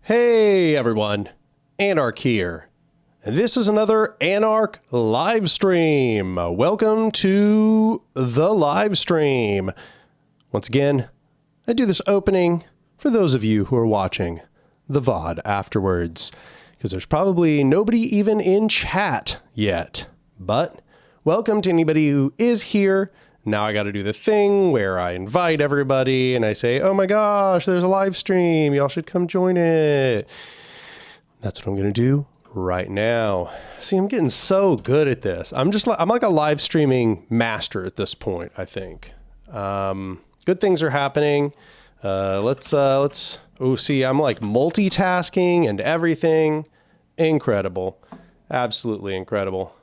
Hey everyone, Anark here, and this is another Anark live stream. Welcome to the live stream. Once again, I do this opening for those of you who are watching the VOD afterwards, because there's probably nobody even in chat yet. But welcome to anybody who is here. Now I got to do the thing where I invite everybody and I say, oh my gosh, there's a live stream. Y'all should come join it. That's what I'm going to do right now. See, I'm getting so good at this. I'm like a live streaming master at this point, I think. Good things are happening. See, I'm like multitasking and everything. Incredible. Absolutely incredible.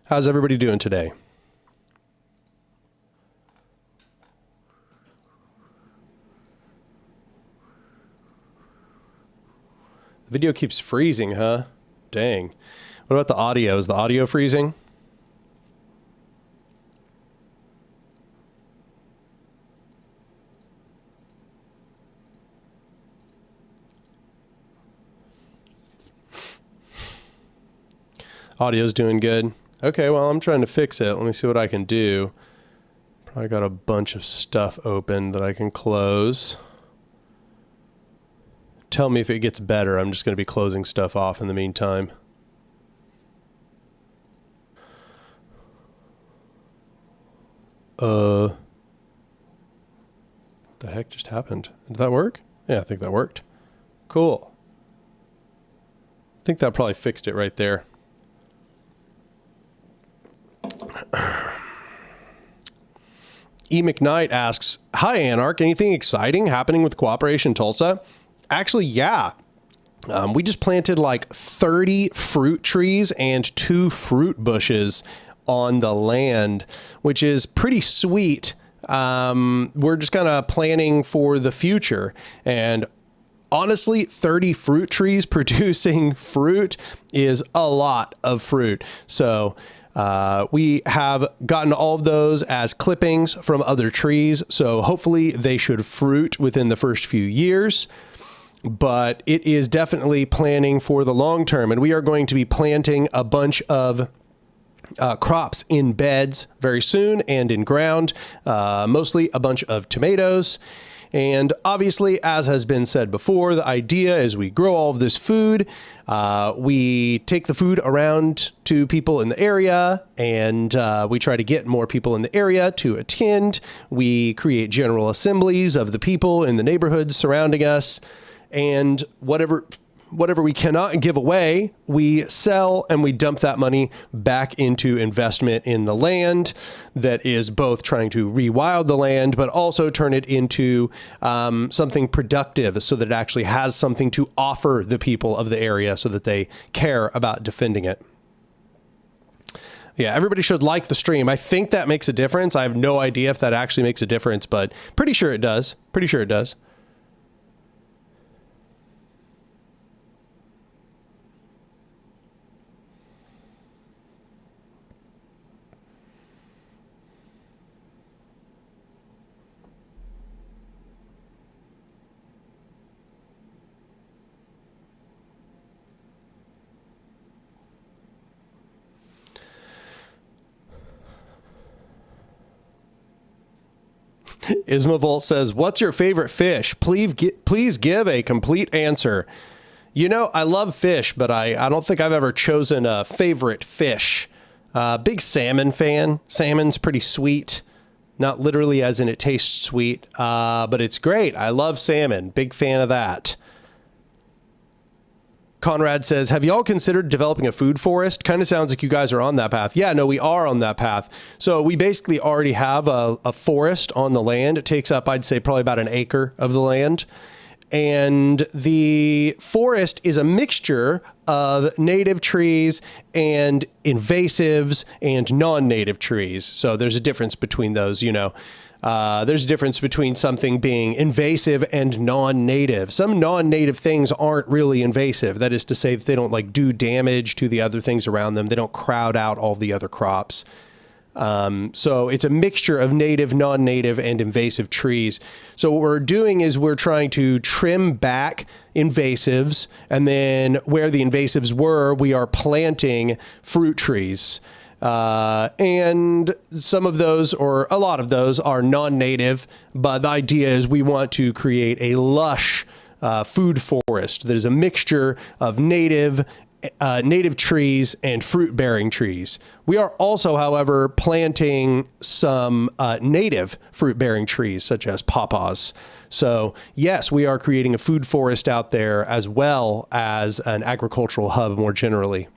How's everybody doing today? The video keeps freezing, huh? Dang. What about the audio? Is the audio freezing? Audio's doing good. Okay, well, I'm trying to fix it. Let me see what I can do. Probably got a bunch of stuff open that I can close. Tell me if it gets better. I'm just going to be closing stuff off in the meantime. What the heck just happened? Did that work? Yeah, I think that worked. Cool. I think that probably fixed it right there. E. McKnight asks, hi, Anark. Anything exciting happening with Cooperation Tulsa? Actually, yeah. We just planted like 30 fruit trees and 2 fruit bushes on the land, which is pretty sweet. We're just kind of planning for the future. And honestly, 30 fruit trees producing fruit is a lot of fruit. So we have gotten all of those as clippings from other trees, so hopefully they should fruit within the first few years, but it is definitely planning for the long term, and we are going to be planting a bunch of crops in beds very soon and in ground, mostly a bunch of tomatoes. And obviously, as has been said before, the idea is we grow all of this food, we take the food around to people in the area, and we try to get more people in the area to attend. We create general assemblies of the people in the neighborhoods surrounding us, and whatever we cannot give away, we sell, and we dump that money back into investment in the land that is both trying to rewild the land, but also turn it into something productive so that it actually has something to offer the people of the area so that they care about defending it. Yeah, everybody should like the stream. I think that makes a difference. I have no idea if that actually makes a difference, but pretty sure it does. Pretty sure it does. Ismavolt says, what's your favorite fish? Please give a complete answer. You know, I love fish, but I don't think I've ever chosen a favorite fish. Big salmon fan. Salmon's pretty sweet. Not literally as in it tastes sweet, but it's great. I love salmon. Big fan of that. Conrad says, have y'all considered developing a food forest? Kind of sounds like you guys are on that path. Yeah, no, we are on that path. So we basically already have a forest on the land. It takes up, I'd say, probably about an acre of the land. And the forest is a mixture of native trees and invasives and non-native trees. So there's a difference between those, you know. There's a difference between something being invasive and non-native. Some non-native things aren't really invasive. That is to say that they don't like do damage to the other things around them. They don't crowd out all the other crops. So it's a mixture of native, non-native, and invasive trees. So what we're doing is we're trying to trim back invasives, and then where the invasives were, we are planting fruit trees. And some of those, or a lot of those, are non-native, but the idea is we want to create a lush food forest that is a mixture of native trees and fruit-bearing trees. We are also, however, planting some native fruit-bearing trees, such as pawpaws. So, yes, we are creating a food forest out there as well as an agricultural hub more generally.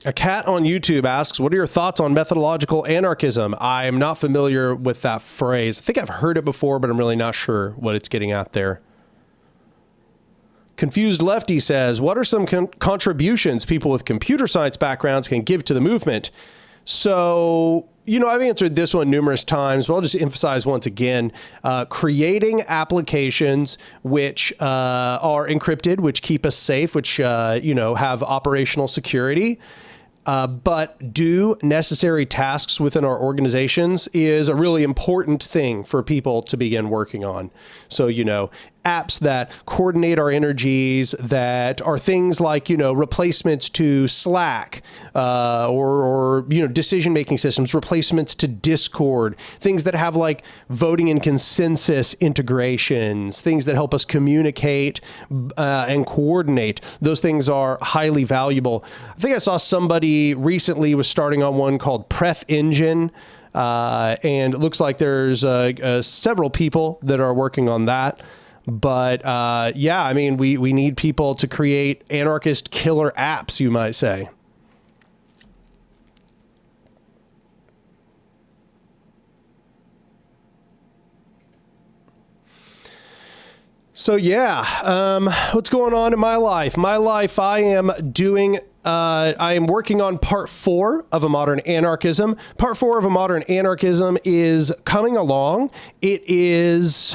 A cat on YouTube asks, what are your thoughts on methodological anarchism? I am not familiar with that phrase. I think I've heard it before, but I'm really not sure what it's getting at there. Confused Lefty says, what are some contributions people with computer science backgrounds can give to the movement? So, you know, I've answered this one numerous times, but I'll just emphasize once again, creating applications which are encrypted, which keep us safe, which, you know, have operational security, but do necessary tasks within our organizations is a really important thing for people to begin working on. So, you know, apps that coordinate our energies, that are things like, you know, replacements to Slack, or you know, decision-making systems, replacements to Discord, things that have like voting and consensus integrations, things that help us communicate and coordinate. Those things are highly valuable. I think I saw somebody recently was starting on one called Pref Engine. And it looks like there's several people that are working on that. But yeah, I mean, we need people to create anarchist killer apps, you might say. So yeah, what's going on in my life? I am doing... I am working on part 4 of A Modern Anarchism. Part 4 of A Modern Anarchism is coming along. It's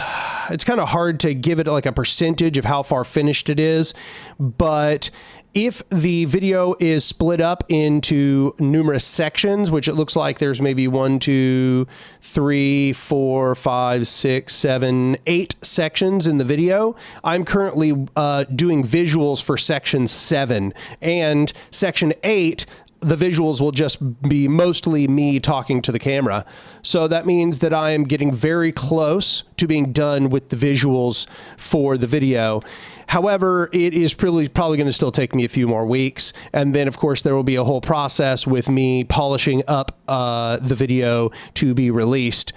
kind of hard to give it like a percentage of how far finished it is, but if the video is split up into numerous sections, which it looks like there's maybe 1, 2, 3, 4, 5, 6, 7, 8 sections in the video. I'm currently doing visuals for section 7, and section 8, the visuals will just be mostly me talking to the camera. So that means that I am getting very close to being done with the visuals for the video. However, it is probably going to still take me a few more weeks. And then, of course, there will be a whole process with me polishing up the video to be released.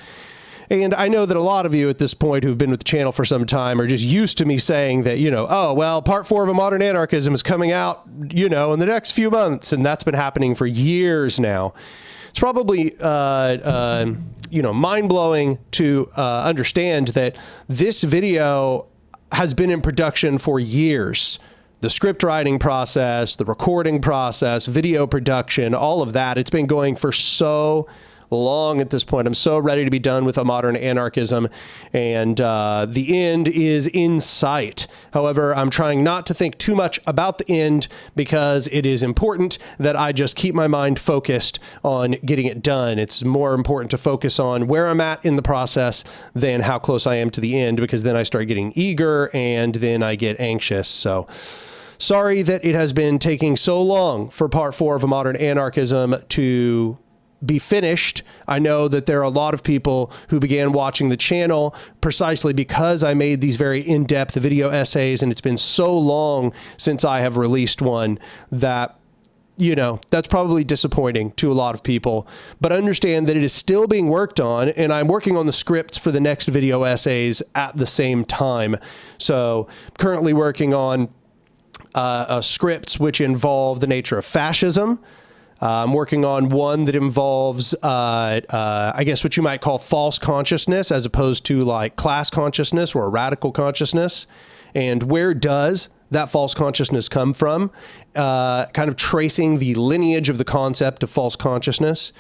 And I know that a lot of you at this point who've been with the channel for some time are just used to me saying that, you know, oh, well, part 4 of A Modern Anarchism is coming out, you know, in the next few months. And that's been happening for years now. It's probably, you know, mind-blowing to understand that this video has been in production for years. The script writing process, the recording process, video production, all of that. It's been going for so long at this point. I'm so ready to be done with A Modern Anarchism, and the end is in sight. However, I'm trying not to think too much about the end because it is important that I just keep my mind focused on getting it done. It's more important to focus on where I'm at in the process than how close I am to the end, because then I start getting eager and then I get anxious. So sorry that it has been taking so long for part 4 of A Modern Anarchism to be finished. I know that there are a lot of people who began watching the channel precisely because I made these very in-depth video essays, and it's been so long since I have released one that, you know, that's probably disappointing to a lot of people. But understand that it is still being worked on, and I'm working on the scripts for the next video essays at the same time. So currently working on scripts which involve the nature of fascism, I'm working on one that involves, I guess what you might call false consciousness, as opposed to like class consciousness or a radical consciousness. And where does that false consciousness come from? Kind of tracing the lineage of the concept of false consciousness.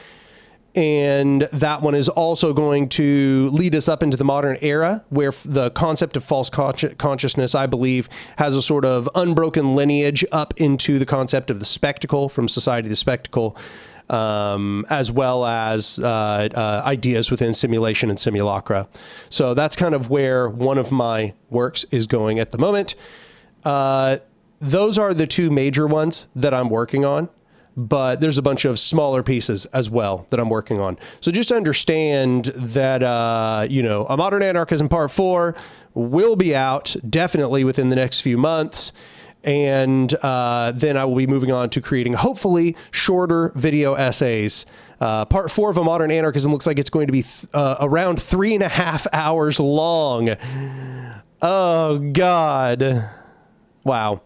And that one is also going to lead us up into the modern era, where the concept of false consciousness, I believe, has a sort of unbroken lineage up into the concept of the spectacle, from society to spectacle, as well as ideas within simulation and simulacra. So that's kind of where one of my works is going at the moment. Those are the two major ones that I'm working on. But there's a bunch of smaller pieces as well that I'm working on. So just understand that, you know, A Modern Anarchism Part 4 will be out definitely within the next few months. And then I will be moving on to creating, hopefully, shorter video essays. Part 4 of A Modern Anarchism looks like it's going to be around 3.5 hours long. Oh, God. Wow.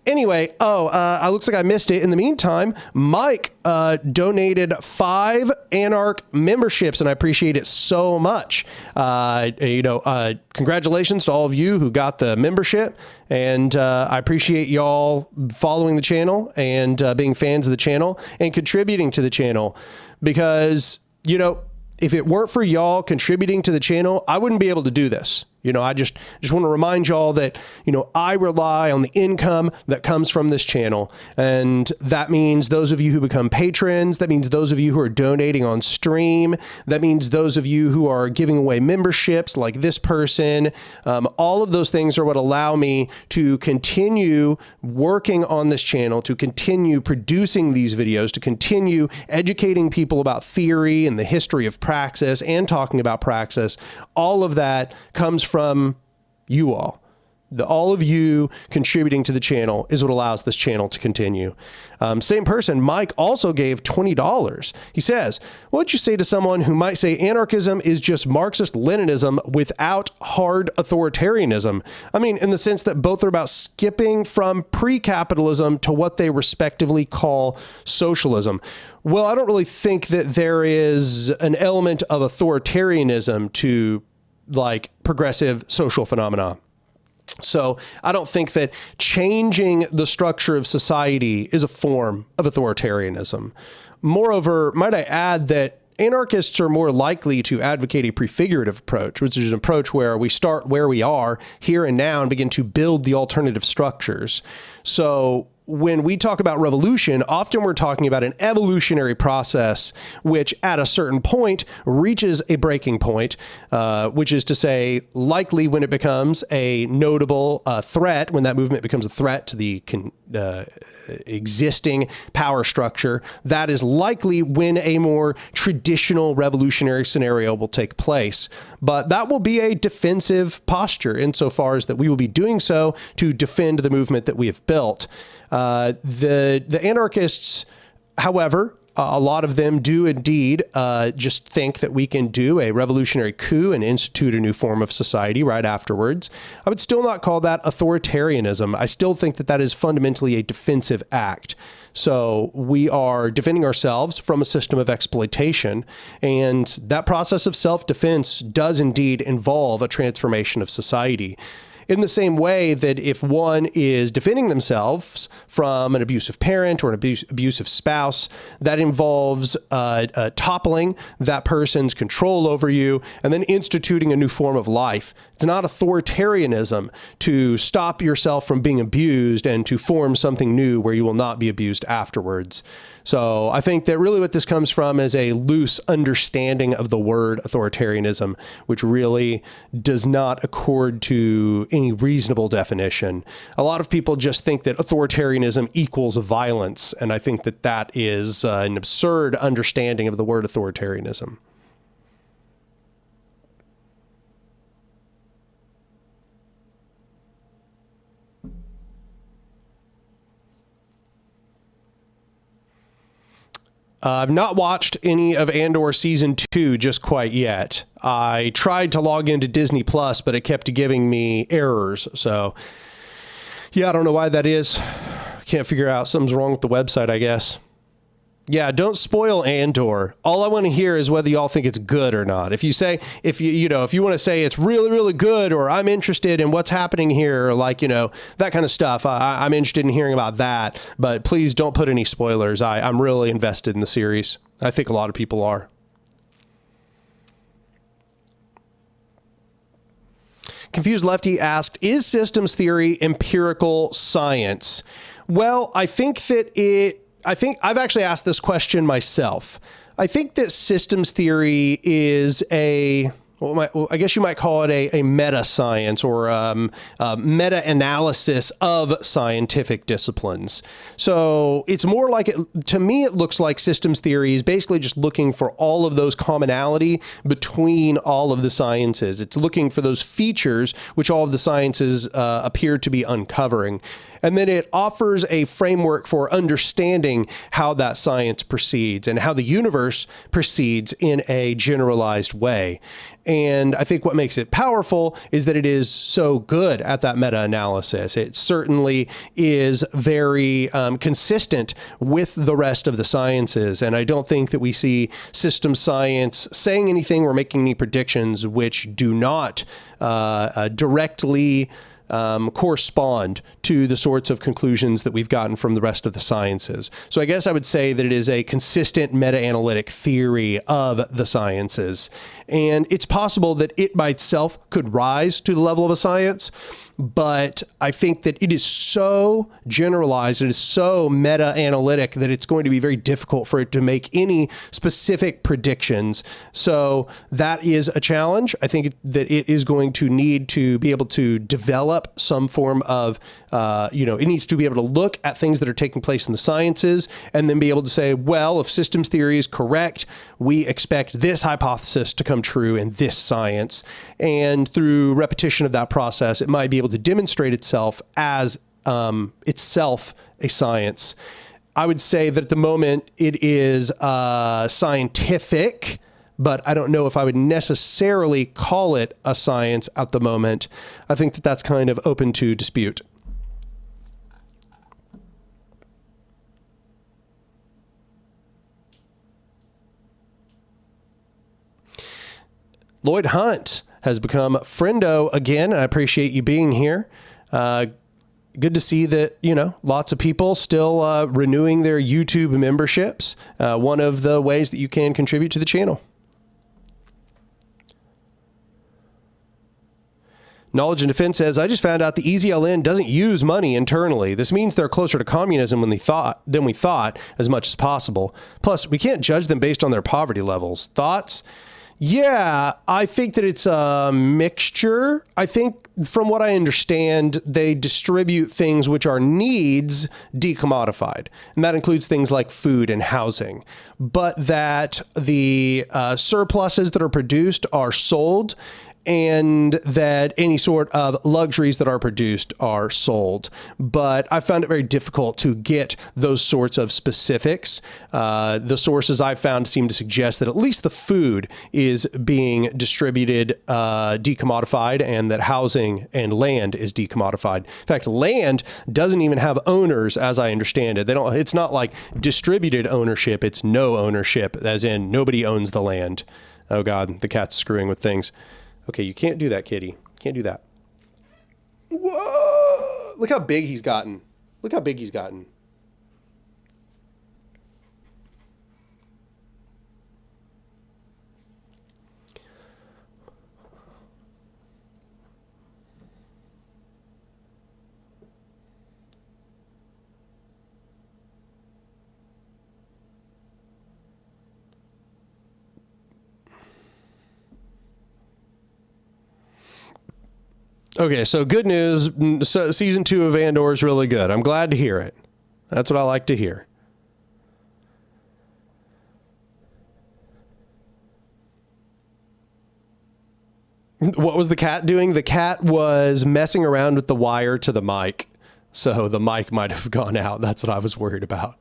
Anyway, it looks like I missed it. In the meantime, Mike donated 5 Anark memberships, and I appreciate it so much. Congratulations to all of you who got the membership, and I appreciate y'all following the channel and being fans of the channel and contributing to the channel, because, you know, if it weren't for y'all contributing to the channel, I wouldn't be able to do this. You know, I just want to remind y'all that, you know, I rely on the income that comes from this channel. And that means those of you who become patrons, that means those of you who are donating on stream, that means those of you who are giving away memberships like this person. All of those things are what allow me to continue working on this channel, to continue producing these videos, to continue educating people about theory and the history of praxis and talking about praxis. All of that comes from you all. All of you contributing to the channel is what allows this channel to continue. Same person, Mike, also gave $20. He says, what would you say to someone who might say anarchism is just Marxist-Leninism without hard authoritarianism? I mean, in the sense that both are about skipping from pre-capitalism to what they respectively call socialism. Well, I don't really think that there is an element of authoritarianism to like progressive social phenomena. So I don't think that changing the structure of society is a form of authoritarianism. Moreover, might I add that anarchists are more likely to advocate a prefigurative approach, which is an approach where we start where we are here and now and begin to build the alternative structures. So when we talk about revolution, often we're talking about an evolutionary process, which at a certain point reaches a breaking point, which is to say, likely when it becomes a notable threat, when that movement becomes a threat to the existing power structure, that is likely when a more traditional revolutionary scenario will take place. But that will be a defensive posture insofar as that we will be doing so to defend the movement that we have built. The anarchists, however, a lot of them do indeed just think that we can do a revolutionary coup and institute a new form of society right afterwards. I would still not call that authoritarianism. I still think that that is fundamentally a defensive act. So we are defending ourselves from a system of exploitation, and that process of self-defense does indeed involve a transformation of society. In the same way that if one is defending themselves from an abusive parent or an abusive spouse, that involves toppling that person's control over you and then instituting a new form of life. It's not authoritarianism to stop yourself from being abused and to form something new where you will not be abused afterwards. So I think that really what this comes from is a loose understanding of the word authoritarianism, which really does not accord to any reasonable definition. A lot of people just think that authoritarianism equals violence, and I think that that is an absurd understanding of the word authoritarianism. I've not watched any of Andor Season 2 just quite yet. I tried to log into Disney Plus, but it kept giving me errors. So, yeah, I don't know why that is. Can't figure out. Something's wrong with the website, I guess. Yeah, don't spoil Andor. All I want to hear is whether y'all think it's good or not. If you want to say it's really, really good, or I'm interested in what's happening here, or like, that kind of stuff, I'm interested in hearing about that. But please don't put any spoilers. I'm really invested in the series. I think a lot of people are. Confused Lefty asked, is systems theory empirical science? Well, I think I've actually asked this question myself. I think that systems theory is I guess you might call it a meta science, or meta analysis of scientific disciplines. So it's more like to me, it looks like systems theory is basically just looking for all of those commonality between all of the sciences. It's looking for those features which all of the sciences appear to be uncovering. And then it offers a framework for understanding how that science proceeds and how the universe proceeds in a generalized way. And I think what makes it powerful is that it is so good at that meta-analysis. It certainly is very consistent with the rest of the sciences. And I don't think that we see system science saying anything or making any predictions which do not directly correspond to the sorts of conclusions that we've gotten from the rest of the sciences. So I guess I would say that it is a consistent meta-analytic theory of the sciences. And it's possible that it by itself could rise to the level of a science, but I think that it is so generalized, it is so meta-analytic that it's going to be very difficult for it to make any specific predictions. So that is a challenge. I think that it is going to need to be able to develop some form of, it needs to be able to look at things that are taking place in the sciences and then be able to say, well, if systems theory is correct, we expect this hypothesis to come true in this science. And through repetition of that process, it might be able to demonstrate itself as itself a science. I would say that at the moment it is scientific, but I don't know if I would necessarily call it a science at the moment. I think that that's kind of open to dispute. Lloyd Hunt has become friendo again. I appreciate you being here. Good to see that, lots of people still renewing their YouTube memberships. One of the ways that you can contribute to the channel. Knowledge and Defense says, I just found out the EZLN doesn't use money internally. This means they're closer to communism than we thought as much as possible. Plus, we can't judge them based on their poverty levels. Thoughts? Yeah, I think that it's a mixture. I think from what I understand, they distribute things which are needs decommodified. And that includes things like food and housing. But that the surpluses that are produced are sold, and that any sort of luxuries that are produced are sold. But I found it very difficult to get those sorts of specifics. The sources I found seem to suggest that at least the food is being distributed decommodified, and that housing and land is decommodified. In fact, land doesn't even have owners, as I understand it. It's not like distributed ownership. It's no ownership, as in nobody owns the land. Oh God, the cat's screwing with things. Okay, you can't do that, kitty. Can't do that. Whoa! Look how big he's gotten. Look how big he's gotten. Okay, so good news. So season 2 of Andor is really good. I'm glad to hear it. That's what I like to hear. What was the cat doing? The cat was messing around with the wire to the mic. So the mic might have gone out. That's what I was worried about.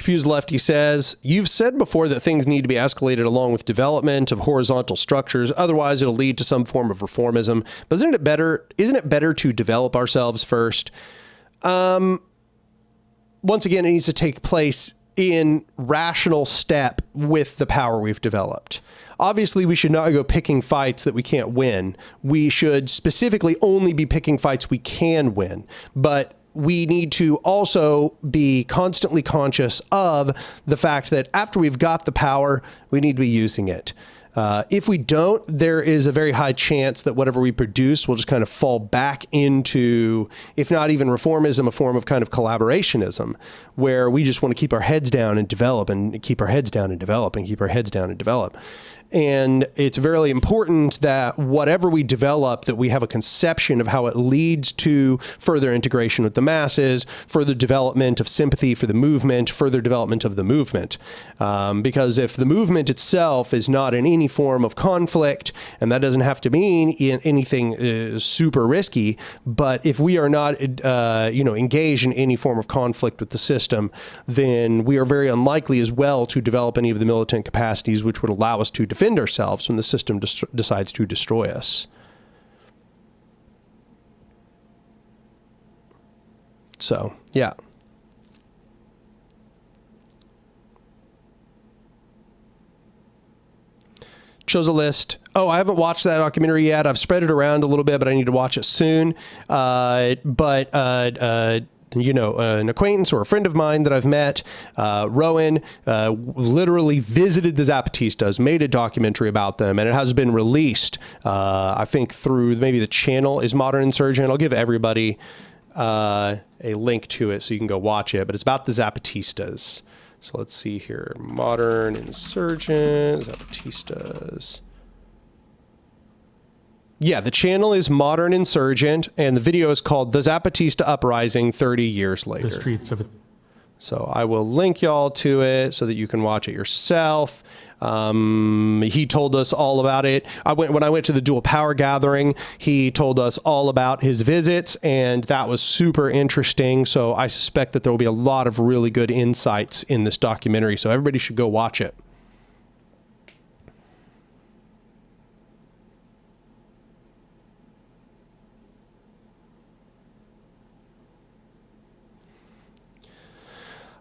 Confused Lefty says, you've said before that things need to be escalated along with development of horizontal structures. Otherwise, it'll lead to some form of reformism. But isn't it better to develop ourselves first? Once again, it needs to take place in rational step with the power we've developed. Obviously, we should not go picking fights that we can't win. We should specifically only be picking fights we can win. But we need to also be constantly conscious of the fact that after we've got the power, we need to be using it. If we don't, there is a very high chance that whatever we produce will just kind of fall back into, if not even reformism, a form of kind of collaborationism, where we just want to keep our heads down and develop and keep our heads down and develop and keep our heads down and develop. And it's very important that whatever we develop, that we have a conception of how it leads to further integration with the masses, further development of sympathy for the movement, further development of the movement. Because if the movement itself is not in any form of conflict, and that doesn't have to mean anything super risky, but if we are not, engaged in any form of conflict with the system, then we are very unlikely as well to develop any of the militant capacities which would allow us to defend ourselves when the system decides to destroy us. So, yeah. Chose a list. Oh, I haven't watched that documentary yet. I've spread it around a little bit, but I need to watch it soon. An acquaintance or a friend of mine that I've met, Rowan, literally visited the Zapatistas, made a documentary about them, and it has been released, I think through maybe the channel is Modern Insurgent. I'll give everybody a link to it so you can go watch it, but it's about the Zapatistas. So let's see here. Modern Insurgent, Zapatistas. Yeah, the channel is Modern Insurgent, and the video is called The Zapatista Uprising 30 Years Later. The streets of it. So I will link y'all to it so that you can watch it yourself. He told us all about it. When I went to the Dual Power Gathering, he told us all about his visits, and that was super interesting. So I suspect that there will be a lot of really good insights in this documentary. So everybody should go watch it.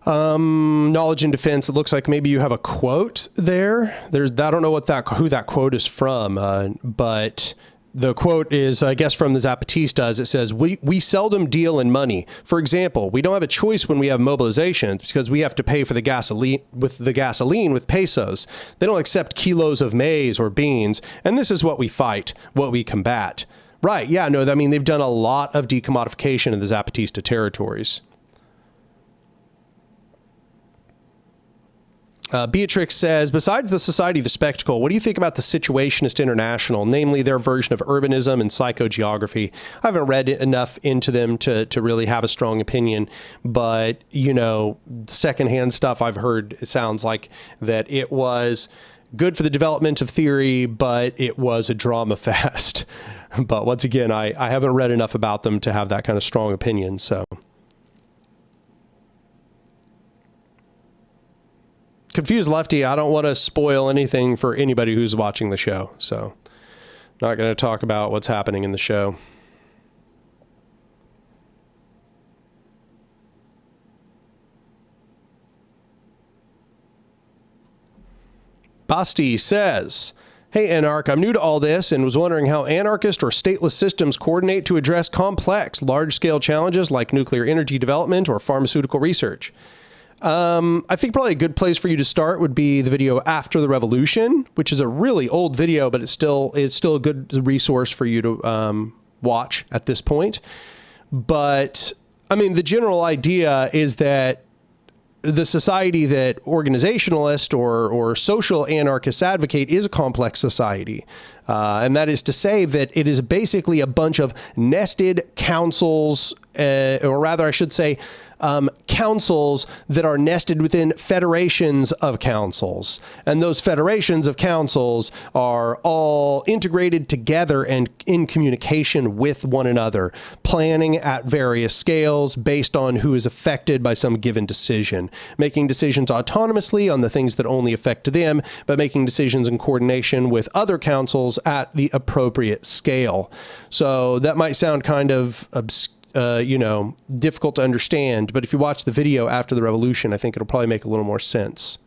Knowledge and defense. It looks like maybe you have a quote there. I don't know who that quote is from, but the quote is, I guess, from the Zapatistas. It says, we seldom deal in money. For example, we don't have a choice when we have mobilizations because we have to pay for the gasoline with pesos. They don't accept kilos of maize or beans. And this is what we fight, what we combat. Right. Yeah. No, I mean, they've done a lot of decommodification in the Zapatista territories. Beatrix says, besides the Society of the Spectacle, what do you think about the Situationist International, namely their version of urbanism and psychogeography? I haven't read enough into them to really have a strong opinion, but, secondhand stuff I've heard, it sounds like that it was good for the development of theory, but it was a drama fest. But once again, I haven't read enough about them to have that kind of strong opinion, so... Confused Lefty, I don't want to spoil anything for anybody who's watching the show, so not going to talk about what's happening in the show. Basti says, hey, Anark, I'm new to all this and was wondering how anarchist or stateless systems coordinate to address complex, large-scale challenges like nuclear energy development or pharmaceutical research. I think probably a good place for you to start would be the video After the Revolution, which is a really old video, but it's still a good resource for you to watch at this point. But I mean, the general idea is that the society that organizationalists or social anarchists advocate is a complex society. And that is to say that it is basically a bunch of nested councils, or rather I should say, councils that are nested within federations of councils. And those federations of councils are all integrated together and in communication with one another, planning at various scales based on who is affected by some given decision, making decisions autonomously on the things that only affect them, but making decisions in coordination with other councils at the appropriate scale. So that might sound kind of difficult to understand, but if you watch the video after the revolution, I think it'll probably make a little more sense.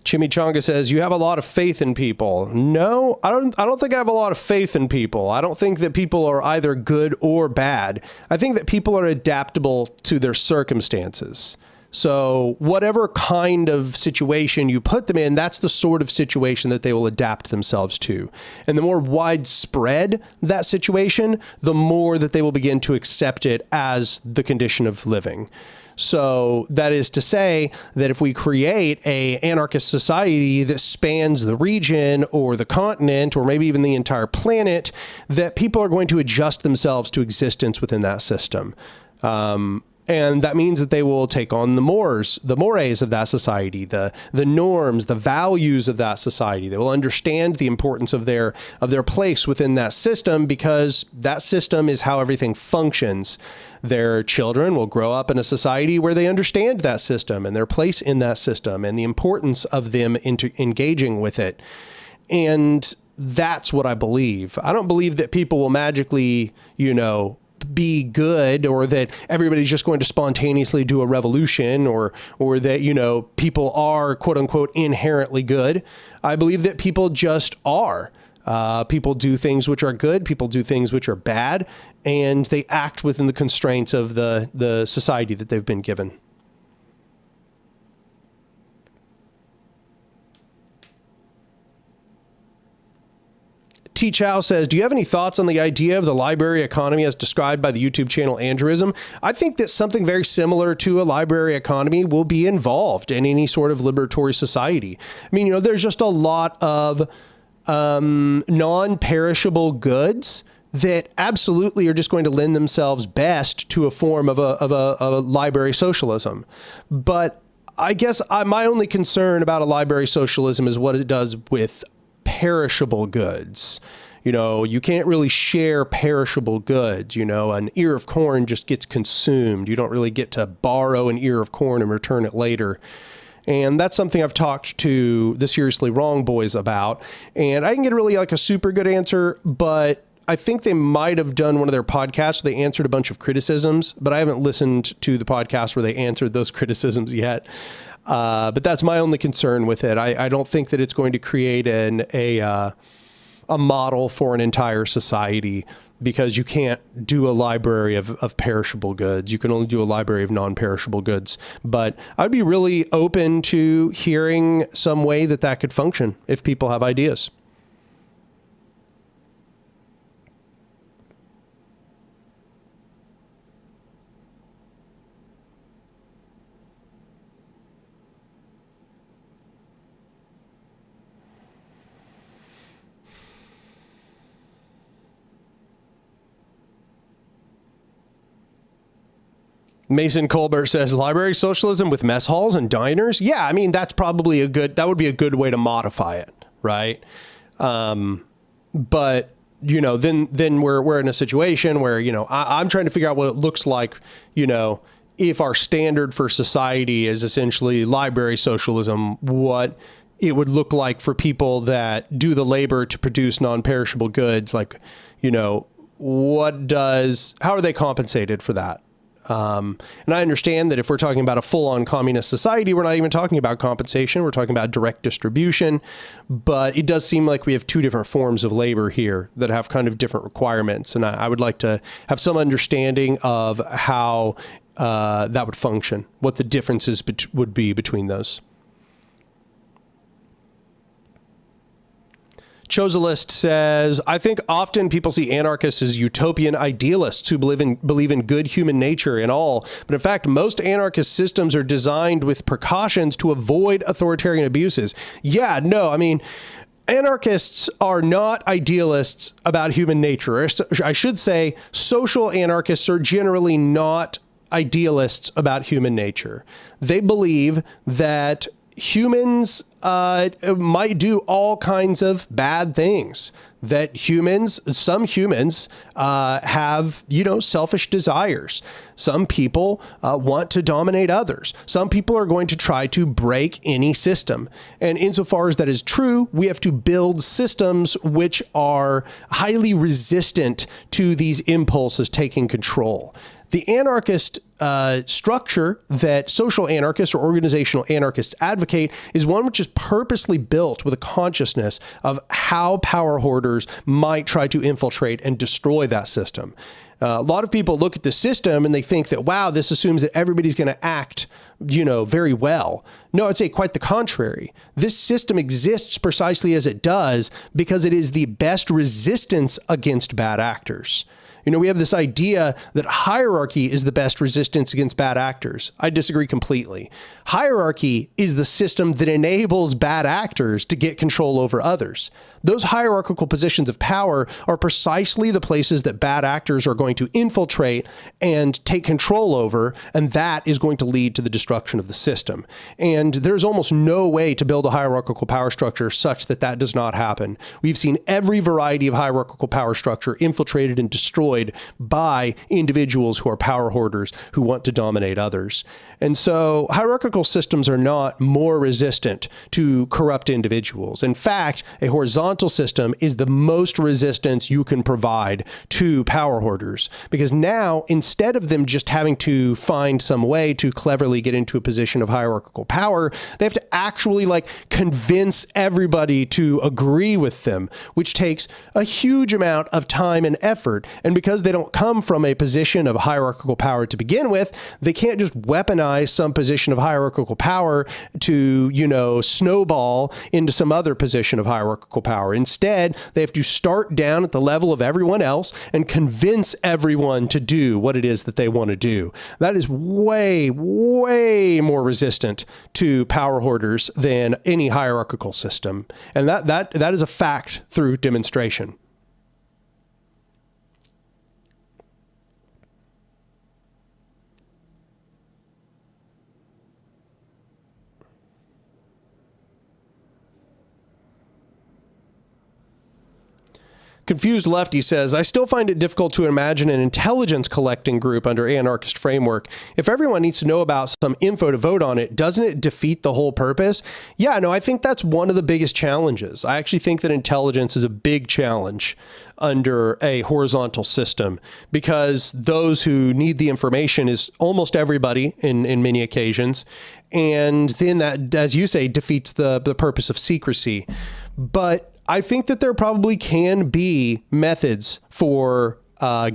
Chimichanga says, you have a lot of faith in people. No, I don't think I have a lot of faith in people. I don't think that people are either good or bad. I think that people are adaptable to their circumstances. So whatever kind of situation you put them in, that's the sort of situation that they will adapt themselves to. And the more widespread that situation, the more that they will begin to accept it as the condition of living. So that is to say that if we create a anarchist society that spans the region or the continent or maybe even the entire planet, that people are going to adjust themselves to existence within that system. And that means that they will take on the mores of that society, the norms, the values of that society. They will understand the importance of their place within that system, because that system is how everything functions. Their children will grow up in a society where they understand that system and their place in that system and the importance of them engaging with it. And that's what I believe. I don't believe that people will magically, be good, or that everybody's just going to spontaneously do a revolution, or that, people are quote unquote inherently good. I believe that people just are. People do things which are good, people do things which are bad, and they act within the constraints of the society that they've been given. T. Chow says, do you have any thoughts on the idea of the library economy as described by the YouTube channel Anarchism? I think that something very similar to a library economy will be involved in any sort of liberatory society. I mean, there's just a lot of non-perishable goods that absolutely are just going to lend themselves best to a form of a library socialism. But I guess my only concern about a library socialism is what it does with perishable goods. You can't really share perishable goods. An ear of corn just gets consumed. You don't really get to borrow an ear of corn and return it later. And that's something I've talked to the Seriously Wrong boys about. And I can get really a super good answer, but I think they might have done one of their podcasts where they answered a bunch of criticisms, but I haven't listened to the podcast where they answered those criticisms yet. But that's my only concern with it. I don't think that it's going to create a model for an entire society, because you can't do a library of perishable goods. You can only do a library of non-perishable goods. But I'd be really open to hearing some way that could function if people have ideas. Mason Colbert says, library socialism with mess halls and diners. Yeah, I mean, that's probably that would be a good way to modify it, right? But, then we're in a situation where, I'm trying to figure out what it looks like, if our standard for society is essentially library socialism, what it would look like for people that do the labor to produce non-perishable goods. Like, how are they compensated for that? And I understand that if we're talking about a full-on communist society, we're not even talking about compensation. We're talking about direct distribution. But it does seem like we have two different forms of labor here that have kind of different requirements. And I would like to have some understanding of how that would function, what the differences would be between those. Chosalist says, I think often people see anarchists as utopian idealists who believe in good human nature and all. But in fact, most anarchist systems are designed with precautions to avoid authoritarian abuses. Yeah, no, I mean, Anarchists are not idealists about human nature. I should say social anarchists are generally not idealists about human nature. They believe that humans might do all kinds of bad things, that some humans have, selfish desires. Some people want to dominate others. Some people are going to try to break any system. And insofar as that is true, we have to build systems which are highly resistant to these impulses taking control. The anarchist structure that social anarchists or organizational anarchists advocate is one which is purposely built with a consciousness of how power hoarders might try to infiltrate and destroy that system. A lot of people look at the system and they think that, wow, this assumes that everybody's going to act, very well. No, I'd say quite the contrary. This system exists precisely as it does because it is the best resistance against bad actors. We have this idea that hierarchy is the best resistance against bad actors. I disagree completely. Hierarchy is the system that enables bad actors to get control over others. Those hierarchical positions of power are precisely the places that bad actors are going to infiltrate and take control over, and that is going to lead to the destruction of the system. And there's almost no way to build a hierarchical power structure such that that does not happen. We've seen every variety of hierarchical power structure infiltrated and destroyed by individuals who are power hoarders who want to dominate others. And so hierarchical systems are not more resistant to corrupt individuals. In fact, a horizontal system is the most resistance you can provide to power hoarders, because now instead of them just having to find some way to cleverly get into a position of hierarchical power, they have to actually convince everybody to agree with them, which takes a huge amount of time and effort. And because they don't come from a position of hierarchical power to begin with, they can't just weaponize some position of hierarchical power to, snowball into some other position of hierarchical power. Instead, they have to start down at the level of everyone else and convince everyone to do what it is that they want to do. That is way, way more resistant to power hoarders than any hierarchical system. And that is a fact through demonstration. Confused Lefty says, I still find it difficult to imagine an intelligence collecting group under anarchist framework. If everyone needs to know about some info to vote on it, doesn't it defeat the whole purpose? Yeah, no, I think that's one of the biggest challenges. I actually think that intelligence is a big challenge under a horizontal system, because those who need the information is almost everybody in many occasions. And then that, as you say, defeats the purpose of secrecy. But I think that there probably can be methods for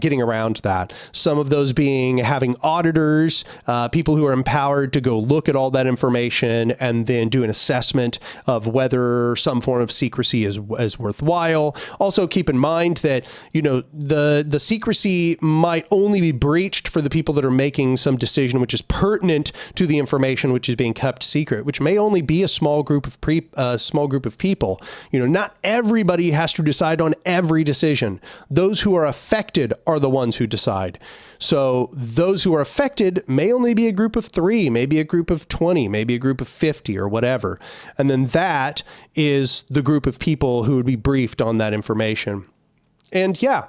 getting around that. Some of those being having auditors, people who are empowered to go look at all that information and then do an assessment of whether some form of secrecy is worthwhile. Also keep in mind that, the secrecy might only be breached for the people that are making some decision which is pertinent to the information which is being kept secret, which may only be a small group of people. Not everybody has to decide on every decision. Those who are affected are the ones who decide. So those who are affected may only be a group of 3, maybe a group of 20, maybe a group of 50 or whatever. And then that is the group of people who would be briefed on that information. And yeah,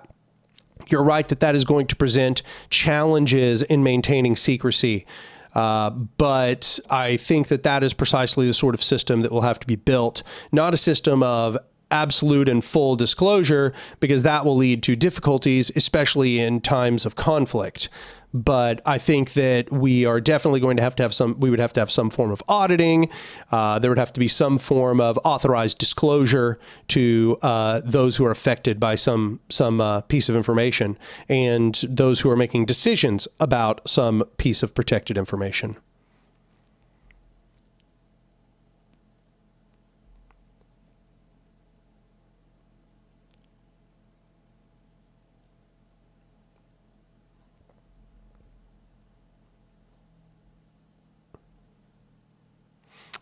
you're right that is going to present challenges in maintaining secrecy. But I think that is precisely the sort of system that will have to be built, not a system of absolute and full disclosure, because that will lead to difficulties, especially in times of conflict. But I think that we are definitely going to have some form of auditing. There would have to be some form of authorized disclosure to those who are affected by some piece of information, and those who are making decisions about some piece of protected information.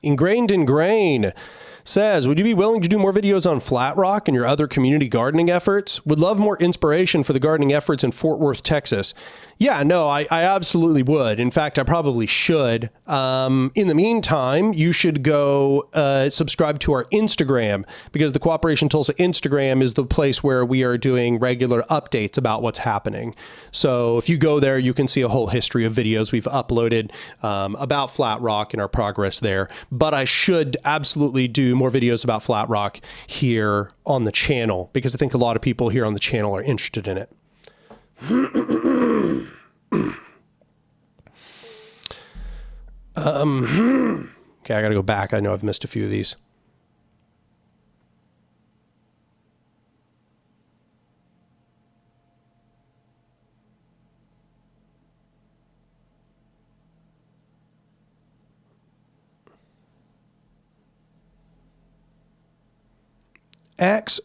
Ingrained in Grain says, would you be willing to do more videos on Flat Rock and your other community gardening efforts? Would love more inspiration for the gardening efforts in Fort Worth, Texas. Yeah, no, I absolutely would. In fact, I probably should. In the meantime, you should go subscribe to our Instagram, because the Cooperation Tulsa Instagram is the place where we are doing regular updates about what's happening. So if you go there, you can see a whole history of videos we've uploaded about Flat Rock and our progress there. But I should absolutely do more videos about Flat Rock here on the channel, because I think a lot of people here on the channel are interested in it. Okay, I gotta go back. I know I've missed a few of these.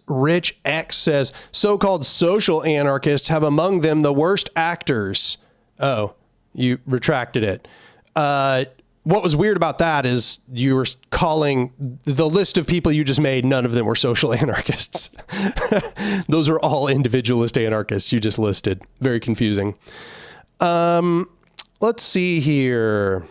Rich X says, so-called social anarchists have among them the worst actors. Oh, you retracted it. What was weird about that is you were calling the list of people you just made, none of them were social anarchists. Those are all individualist anarchists you just listed. Very confusing. Let's see here.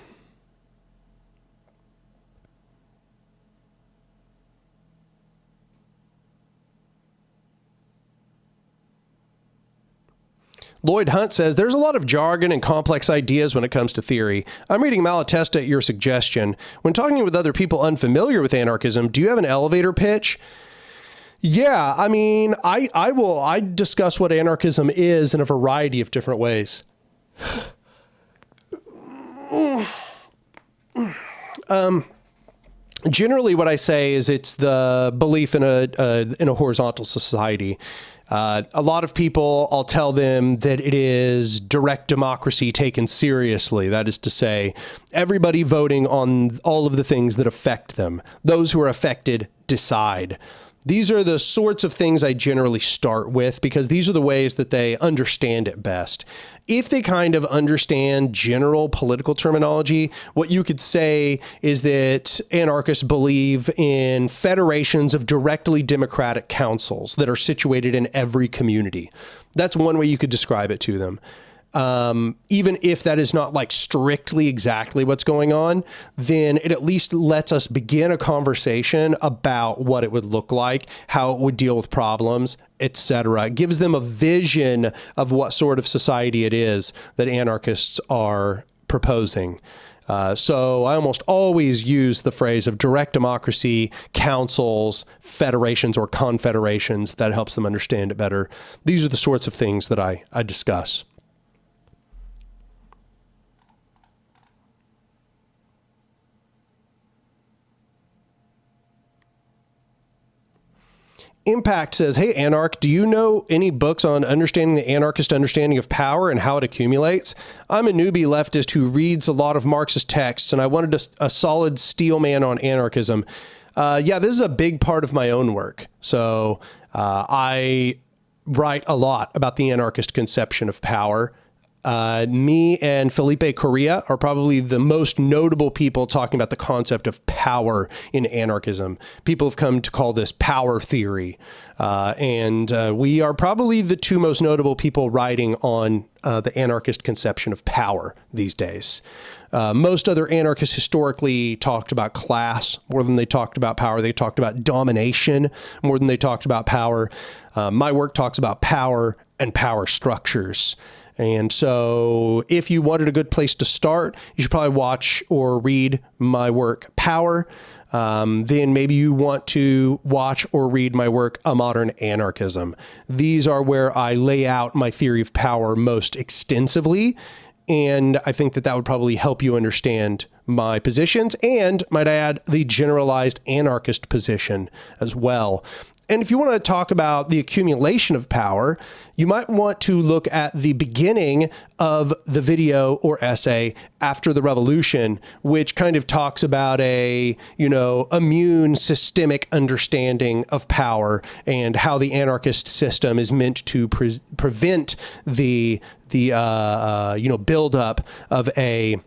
Lloyd Hunt says, there's a lot of jargon and complex ideas when it comes to theory. I'm reading Malatesta at your suggestion. When talking with other people unfamiliar with anarchism, do you have an elevator pitch? Yeah, I mean, I discuss what anarchism is in a variety of different ways. Generally what I say is it's the belief in a horizontal society. A lot of people, I'll tell them that it is direct democracy taken seriously. That is to say, everybody voting on all of the things that affect them. Those who are affected decide. These are the sorts of things I generally start with, because these are the ways that they understand it best. If they kind of understand general political terminology, what you could say is that anarchists believe in federations of directly democratic councils that are situated in every community. That's one way you could describe it to them. Even if that is not like strictly exactly what's going on, then it at least lets us begin a conversation about what it would look like, how it would deal with problems, etc. It gives them a vision of what sort of society it is that anarchists are proposing. So I almost always use the phrase of direct democracy, councils, federations, or confederations. That helps them understand it better. These are the sorts of things that I discuss. Impact says, hey, Anark, do you know any books on understanding the anarchist understanding of power and how it accumulates? I'm a newbie leftist who reads a lot of Marxist texts, and I wanted a solid steel man on anarchism. Yeah, this is a big part of my own work. So I write a lot about the anarchist conception of power. Me and Felipe Correa are probably the most notable people talking about the concept of power in anarchism. People have come to call this power theory. And we are probably the two most notable people writing on the anarchist conception of power these days. Most other anarchists historically talked about class more than they talked about power. They talked about domination more than they talked about power. My work talks about power and power structures. And so if you wanted a good place to start, you should probably watch or read my work, Power. Then maybe you want to watch or read my work, A Modern Anarchism. These are where I lay out my theory of power most extensively. And I think that that would probably help you understand my positions and, might I add, the generalized anarchist position as well. And if you want to talk about the accumulation of power, you might want to look at the beginning of the video or essay After the Revolution, which kind of talks about a, immune systemic understanding of power and how the anarchist system is meant to prevent the buildup of a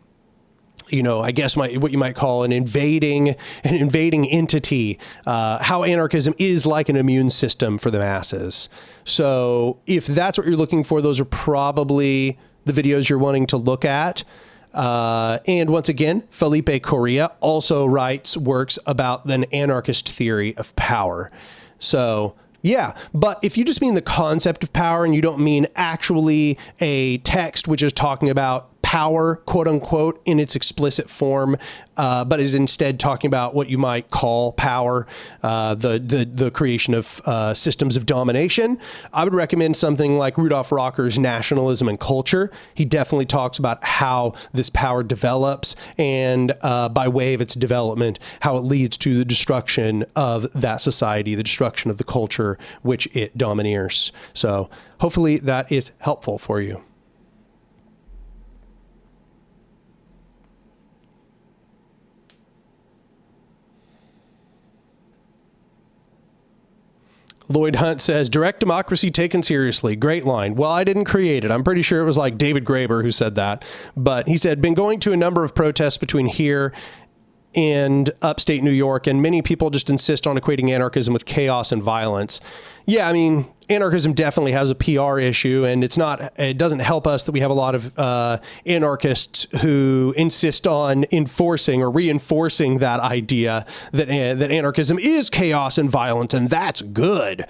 I guess what you might call an invading entity, how anarchism is like an immune system for the masses. So if that's what you're looking for, those are probably the videos you're wanting to look at. And once again, Felipe Correa also writes works about an anarchist theory of power. So yeah, but if you just mean the concept of power and you don't mean actually a text which is talking about power, quote unquote, in its explicit form, but is instead talking about what you might call power, the creation of systems of domination, I would recommend something like Rudolf Rocker's Nationalism and Culture. He definitely talks about how this power develops and by way of its development, how it leads to the destruction of that society, the destruction of the culture which it domineers. So hopefully that is helpful for you. Lloyd Hunt says, direct democracy taken seriously. Great line. Well, I didn't create it. I'm pretty sure it was like David Graeber who said that. But he said, been going to a number of protests between here and upstate New York, and many people just insist on equating anarchism with chaos and violence. Yeah, I mean, anarchism definitely has a PR issue, and it doesn't help us that we have a lot of anarchists who insist on enforcing or reinforcing that idea that anarchism is chaos and violence, and that's good.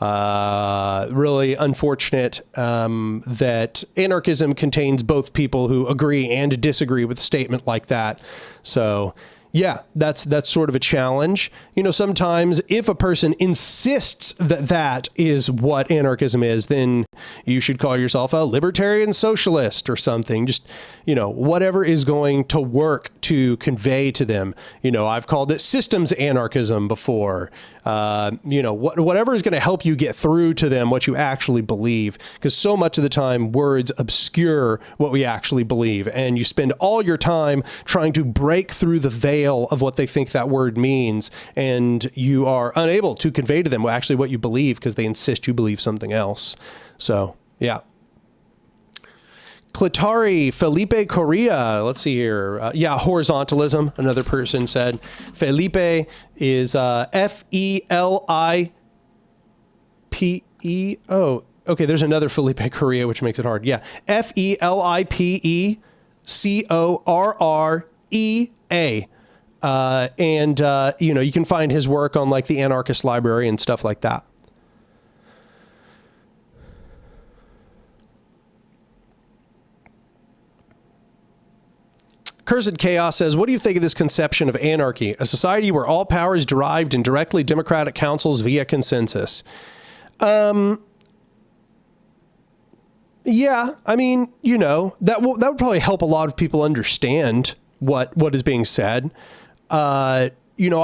Really unfortunate that anarchism contains both people who agree and disagree with a statement like that. So yeah, that's sort of a challenge. Sometimes if a person insists that that is what anarchism is, then you should call yourself a libertarian socialist or something. Just, whatever is going to work to convey to them. I've called it systems anarchism before. Whatever is going to help you get through to them what you actually believe, because so much of the time words obscure what we actually believe, and you spend all your time trying to break through the veil of what they think that word means, and you are unable to convey to them actually what you believe because they insist you believe something else. So yeah. Clitari, Felipe Correa, let's see here. Horizontalism, another person said. Felipe is F-E-L-I-P-E. Oh, okay, there's another Felipe Correa, which makes it hard. Yeah, F-E-L-I-P-E-C-O-R-R-E-A. You can find his work on like the Anarchist library and stuff like that. Cursed Chaos says, what do you think of this conception of anarchy? A society where all power is derived in directly democratic councils via consensus. Yeah, I mean, that would probably help a lot of people understand what is being said. I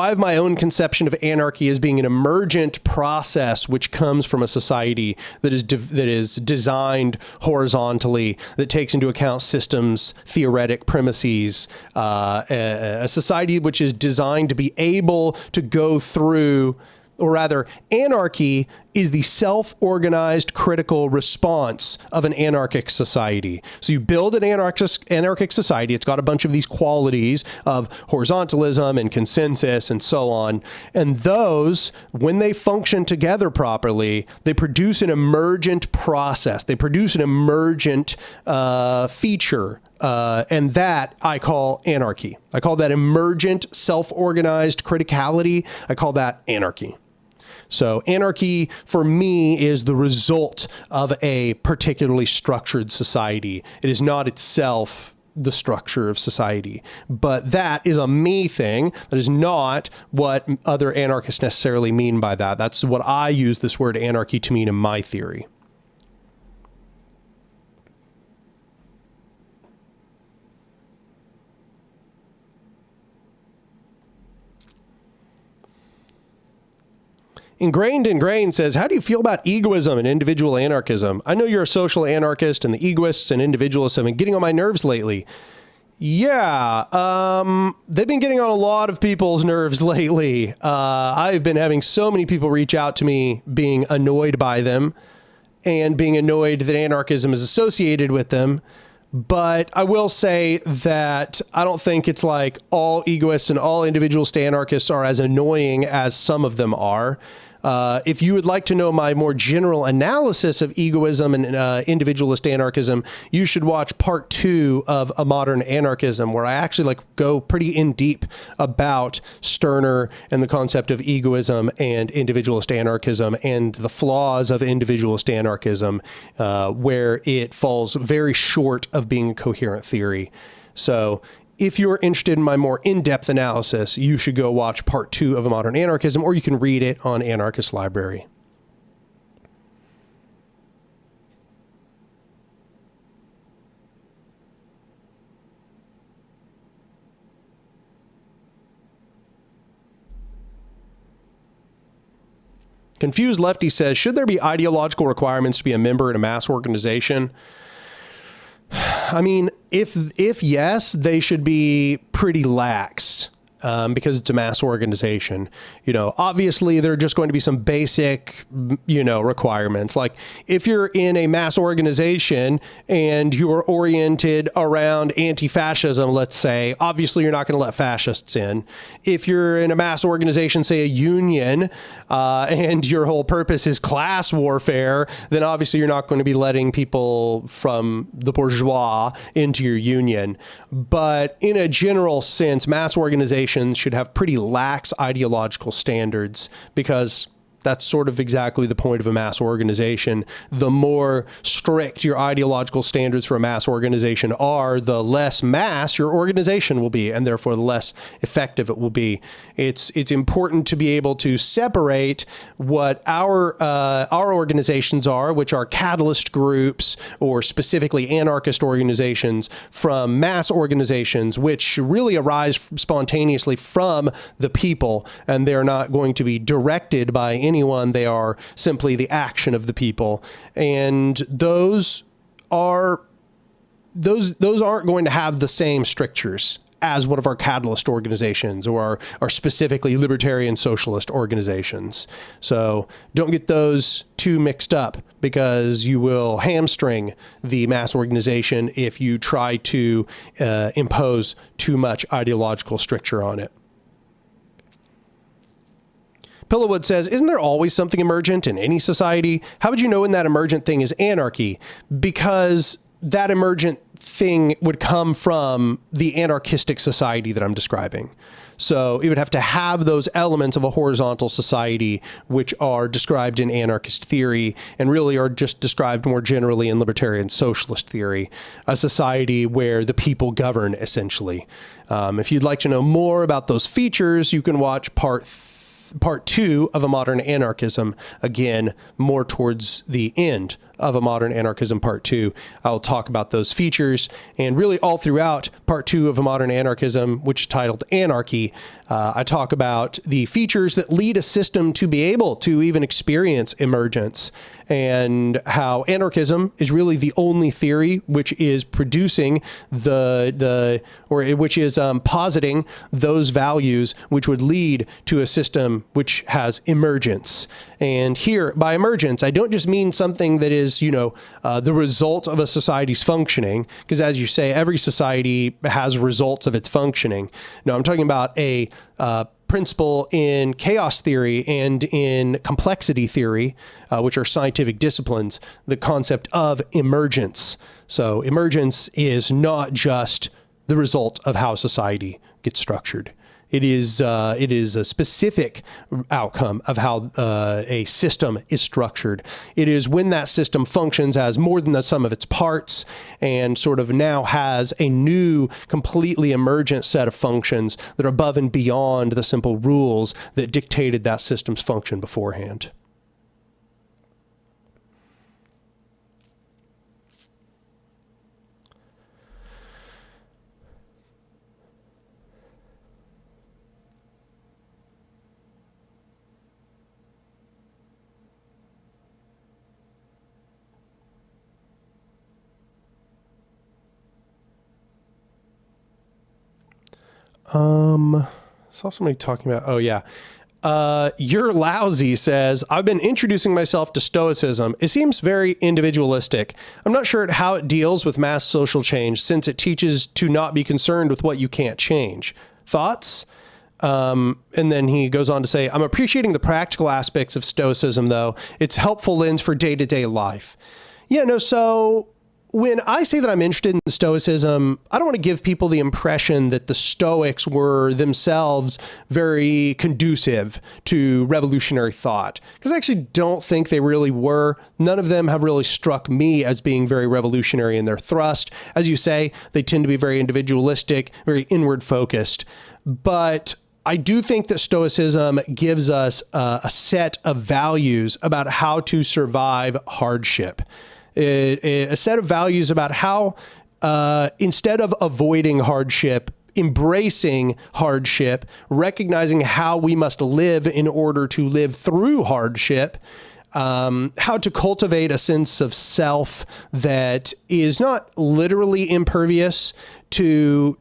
have my own conception of anarchy as being an emergent process which comes from a society that is designed horizontally, that takes into account systems, theoretic premises, a society which is designed to be able to go through, or rather, anarchy is the self-organized critical response of an anarchic society. So you build an anarchic society. It's got a bunch of these qualities of horizontalism and consensus and so on. And those, when they function together properly, they produce an emergent process. They produce an emergent feature. And that I call anarchy. I call that emergent, self-organized criticality. I call that anarchy. So anarchy, for me, is the result of a particularly structured society. It is not itself the structure of society, but that is a me thing. That is not what other anarchists necessarily mean by that. That's what I use this word anarchy to mean in my theory. Ingrained in Grain says, how do you feel about egoism and individual anarchism? I know you're a social anarchist, and the egoists and individualists have been getting on my nerves lately. Yeah, they've been getting on a lot of people's nerves lately. I've been having so many people reach out to me being annoyed by them and being annoyed that anarchism is associated with them. But I will say that I don't think it's like all egoists and all individualist anarchists are as annoying as some of them are. If you would like to know my more general analysis of egoism and individualist anarchism, you should watch part 2 of A Modern Anarchism, where I actually like go pretty in deep about Stirner and the concept of egoism and individualist anarchism and the flaws of individualist anarchism, where it falls very short of being a coherent theory. So if you're interested in my more in-depth analysis, you should go watch part 2 of A Modern Anarchism, or you can read it on Anarchist Library. Confused Lefty says, should there be ideological requirements to be a member in a mass organization? I mean, if yes, they should be pretty lax, because it's a mass organization. You know, obviously there are just going to be some basic, you know, requirements. Like if you're in a mass organization and you're oriented around anti-fascism, let's say, obviously you're not going to let fascists in. If you're in a mass organization, say a union, and your whole purpose is class warfare, then obviously you're not going to be letting people from the bourgeois into your union. But in a general sense, mass organizations should have pretty lax ideological standards, because that's sort of exactly the point of a mass organization. The more strict your ideological standards for a mass organization are, the less mass your organization will be, and therefore the less effective it will be. It's important to be able to separate what our organizations are, which are catalyst groups or specifically anarchist organizations, from mass organizations, which really arise spontaneously from the people, and they're not going to be directed by anyone. They are simply the action of the people, and those aren't going to have the same strictures as one of our catalyst organizations or our specifically libertarian socialist organizations. So don't get those too mixed up, because you will hamstring the mass organization if you try to impose too much ideological stricture on it. Pillowwood says, isn't there always something emergent in any society? How would you know when that emergent thing is anarchy? Because that emergent thing would come from the anarchistic society that I'm describing. So it would have to have those elements of a horizontal society, which are described in anarchist theory and really are just described more generally in libertarian socialist theory, a society where the people govern, essentially. If you'd like to know more about those features, you can watch part 2 of A Modern Anarchism, again, more towards the end of A Modern Anarchism Part 2. I'll talk about those features, and really all throughout Part 2 of A Modern Anarchism, which is titled Anarchy, I talk about the features that lead a system to be able to even experience emergence, and how anarchism is really the only theory which is producing which is positing those values which would lead to a system which has emergence. And here, by emergence, I don't just mean something that is, the result of a society's functioning, because as you say, every society has results of its functioning. No, I'm talking about a principle in chaos theory and in complexity theory, which are scientific disciplines, the concept of emergence. So emergence is not just the result of how society gets structured. It is a specific outcome of how a system is structured. It is when that system functions as more than the sum of its parts and sort of now has a new, completely emergent set of functions that are above and beyond the simple rules that dictated that system's function beforehand. Saw somebody talking about, oh yeah, You're Lousy says, I've been introducing myself to Stoicism. It seems very individualistic. I'm not sure how it deals with mass social change since it teaches to not be concerned with what you can't change. Thoughts? And then he goes on to say, I'm appreciating the practical aspects of Stoicism, though. It's helpful lens for day-to-day life. Yeah, no, so when I say that I'm interested in Stoicism, I don't want to give people the impression that the Stoics were themselves very conducive to revolutionary thought, because I actually don't think they really were. None of them have really struck me as being very revolutionary in their thrust. As you say, they tend to be very individualistic, very inward focused. But I do think that Stoicism gives us a set of values about how to survive hardship. A set of values about how, instead of avoiding hardship, embracing hardship, recognizing how we must live in order to live through hardship, how to cultivate a sense of self that is not literally impervious to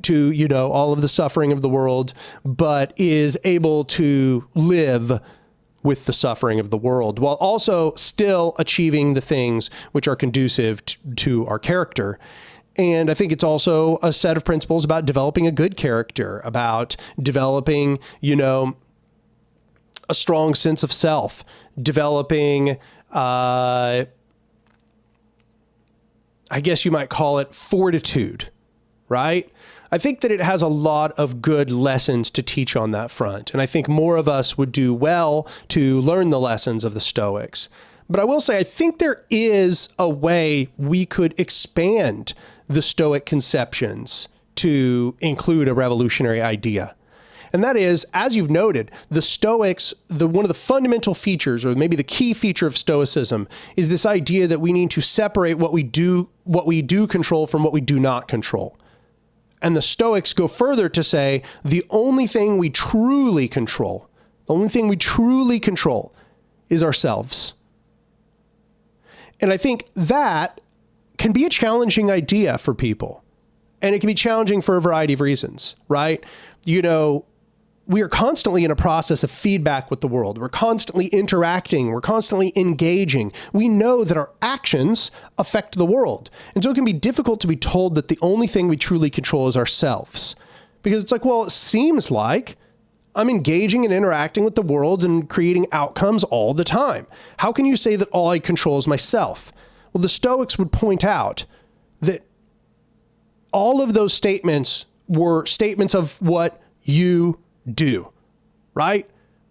all of the suffering of the world, but is able to live with the suffering of the world, while also still achieving the things which are conducive to our character. And I think it's also a set of principles about developing a good character, about developing, a strong sense of self, developing, I guess you might call it fortitude, right? I think that it has a lot of good lessons to teach on that front. And I think more of us would do well to learn the lessons of the Stoics. But I will say, I think there is a way we could expand the Stoic conceptions to include a revolutionary idea. And that is, as you've noted, the Stoics, one of the fundamental features, or maybe the key feature of Stoicism, is this idea that we need to separate what we do control from what we do not control. And the Stoics go further to say the only thing we truly control, is ourselves. And I think that can be a challenging idea for people. And it can be challenging for a variety of reasons, right? We are constantly in a process of feedback with the world. We're constantly interacting. We're constantly engaging. We know that our actions affect the world. And so it can be difficult to be told that the only thing we truly control is ourselves. Because it's like, well, it seems like I'm engaging and interacting with the world and creating outcomes all the time. How can you say that all I control is myself? Well, the Stoics would point out that all of those statements were statements of what you do, right?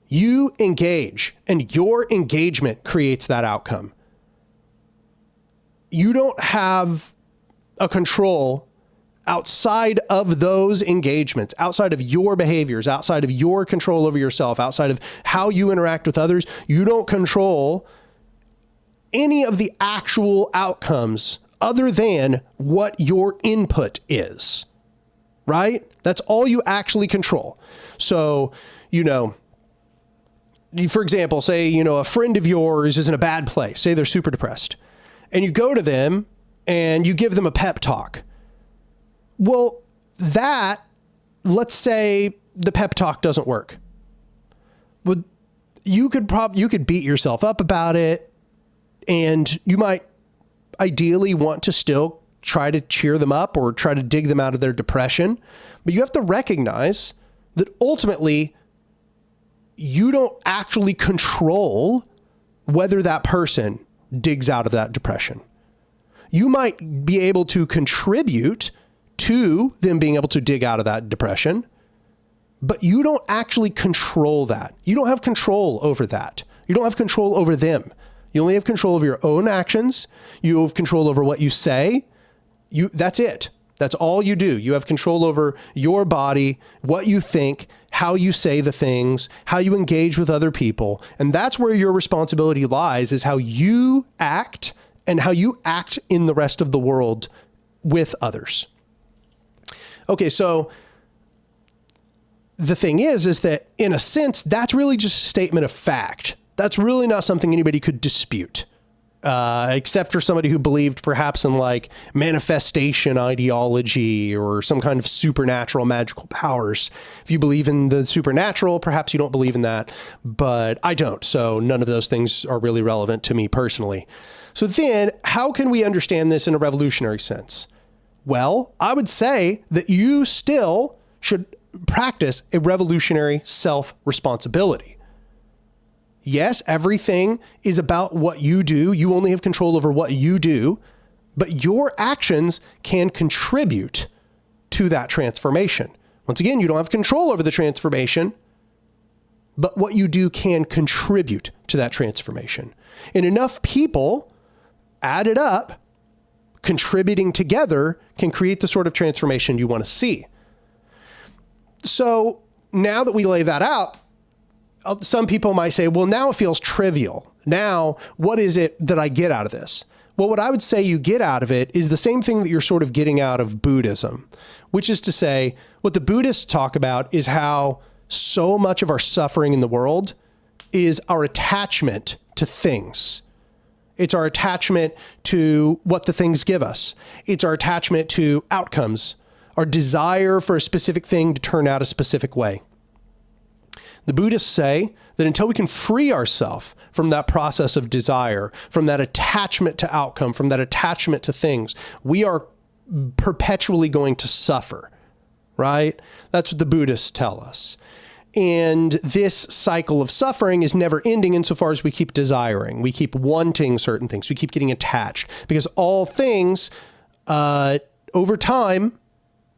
You engage, and your engagement creates that outcome. You don't have a control outside of those engagements, outside of your behaviors, outside of your control over yourself, outside of how you interact with others. You don't control any of the actual outcomes other than what your input is, right? That's all you actually control. So, for example, say, a friend of yours is in a bad place. Say they're super depressed. And you go to them and you give them a pep talk. Well, let's say the pep talk doesn't work. Well, you could beat yourself up about it, and you might ideally want to still try to cheer them up or try to dig them out of their depression. But you have to recognize that ultimately you don't actually control whether that person digs out of that depression. You might be able to contribute to them being able to dig out of that depression, but you don't actually control that. You don't have control over that. You don't have control over them. You only have control over your own actions. You have control over what you say. That's it. That's all you do. You have control over your body, what you think, how you say the things, how you engage with other people. And that's where your responsibility lies, is how you act and how you act in the rest of the world with others. Okay, so the thing is that in a sense, that's really just a statement of fact. That's really not something anybody could dispute. except for somebody who believed perhaps in like manifestation ideology or some kind of supernatural magical powers. If you believe in the supernatural, perhaps you don't believe in that, but I don't. So none of those things are really relevant to me personally. So then how can we understand this in a revolutionary sense? Well, I would say that you still should practice a revolutionary self-responsibility. Yes, everything is about what you do. You only have control over what you do, but your actions can contribute to that transformation. Once again, you don't have control over the transformation, but what you do can contribute to that transformation. And enough people added up, contributing together, can create the sort of transformation you want to see. So now that we lay that out, some people might say, well, now it feels trivial. Now, what is it that I get out of this? Well, what I would say you get out of it is the same thing that you're sort of getting out of Buddhism, which is to say, what the Buddhists talk about is how so much of our suffering in the world is our attachment to things. It's our attachment to what the things give us. It's our attachment to outcomes, our desire for a specific thing to turn out a specific way. The Buddhists say that until we can free ourselves from that process of desire, from that attachment to outcome, from that attachment to things, we are perpetually going to suffer, right? That's what the Buddhists tell us. And this cycle of suffering is never ending insofar as we keep desiring. We keep wanting certain things. We keep getting attached because all things, over time,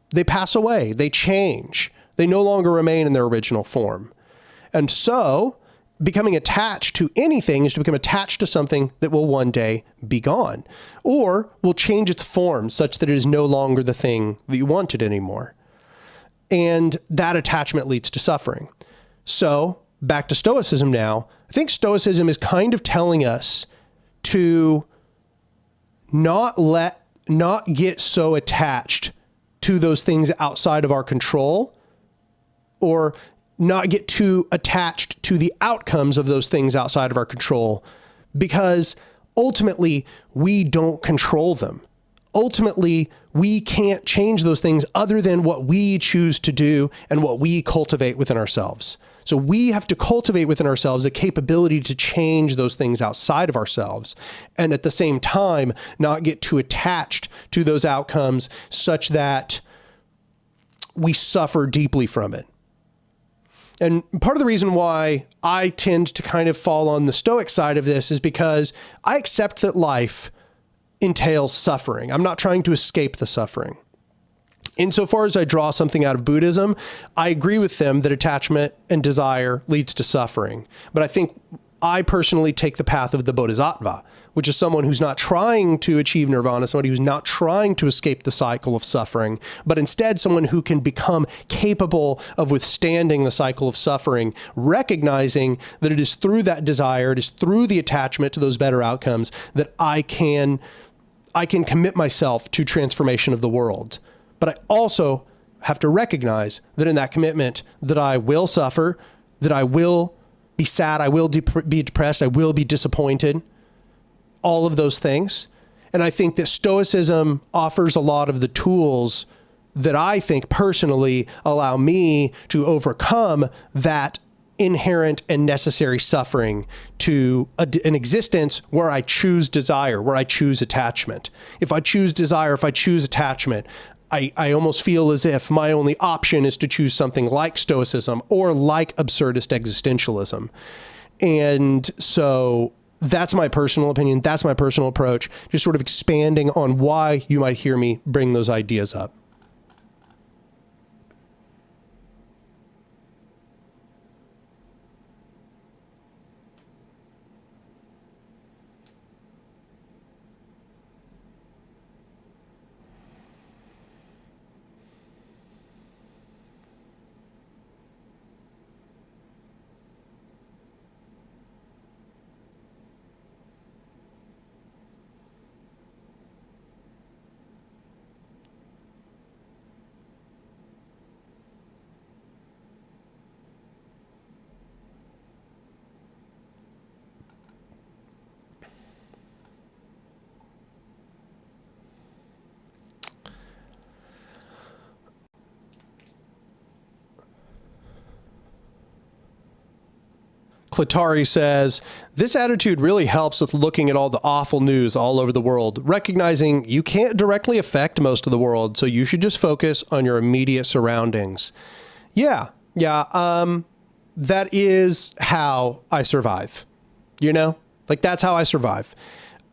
they pass away. They change. They no longer remain in their original form. And so becoming attached to anything is to become attached to something that will one day be gone or will change its form such that it is no longer the thing that you wanted anymore. And that attachment leads to suffering. So back to Stoicism now. I think Stoicism is kind of telling us to not get so attached to those things outside of our control, or not get too attached to the outcomes of those things outside of our control, because ultimately we don't control them. Ultimately, we can't change those things other than what we choose to do and what we cultivate within ourselves. So we have to cultivate within ourselves a capability to change those things outside of ourselves. And at the same time, not get too attached to those outcomes such that we suffer deeply from it. And part of the reason why I tend to kind of fall on the Stoic side of this is because I accept that life entails suffering. I'm not trying to escape the suffering. Insofar as I draw something out of Buddhism, I agree with them that attachment and desire leads to suffering. But I think I personally take the path of the Bodhisattva, which is someone who's not trying to achieve nirvana, somebody who's not trying to escape the cycle of suffering, but instead someone who can become capable of withstanding the cycle of suffering, recognizing that it is through that desire, it is through the attachment to those better outcomes that I can commit myself to transformation of the world. But I also have to recognize that in that commitment that I will suffer, that I will be sad, I will be depressed, I will be disappointed, all of those things. And I think that Stoicism offers a lot of the tools that I think personally allow me to overcome that inherent and necessary suffering to an existence where I choose desire, where I choose attachment. If I choose desire, if I choose attachment, I almost feel as if my only option is to choose something like Stoicism or like absurdist existentialism. And so that's my personal opinion. That's my personal approach, just sort of expanding on why you might hear me bring those ideas up. Clatari says, this attitude really helps with looking at all the awful news all over the world, recognizing you can't directly affect most of the world, so you should just focus on your immediate surroundings. Yeah. That is how I survive, you know? Like, that's how I survive.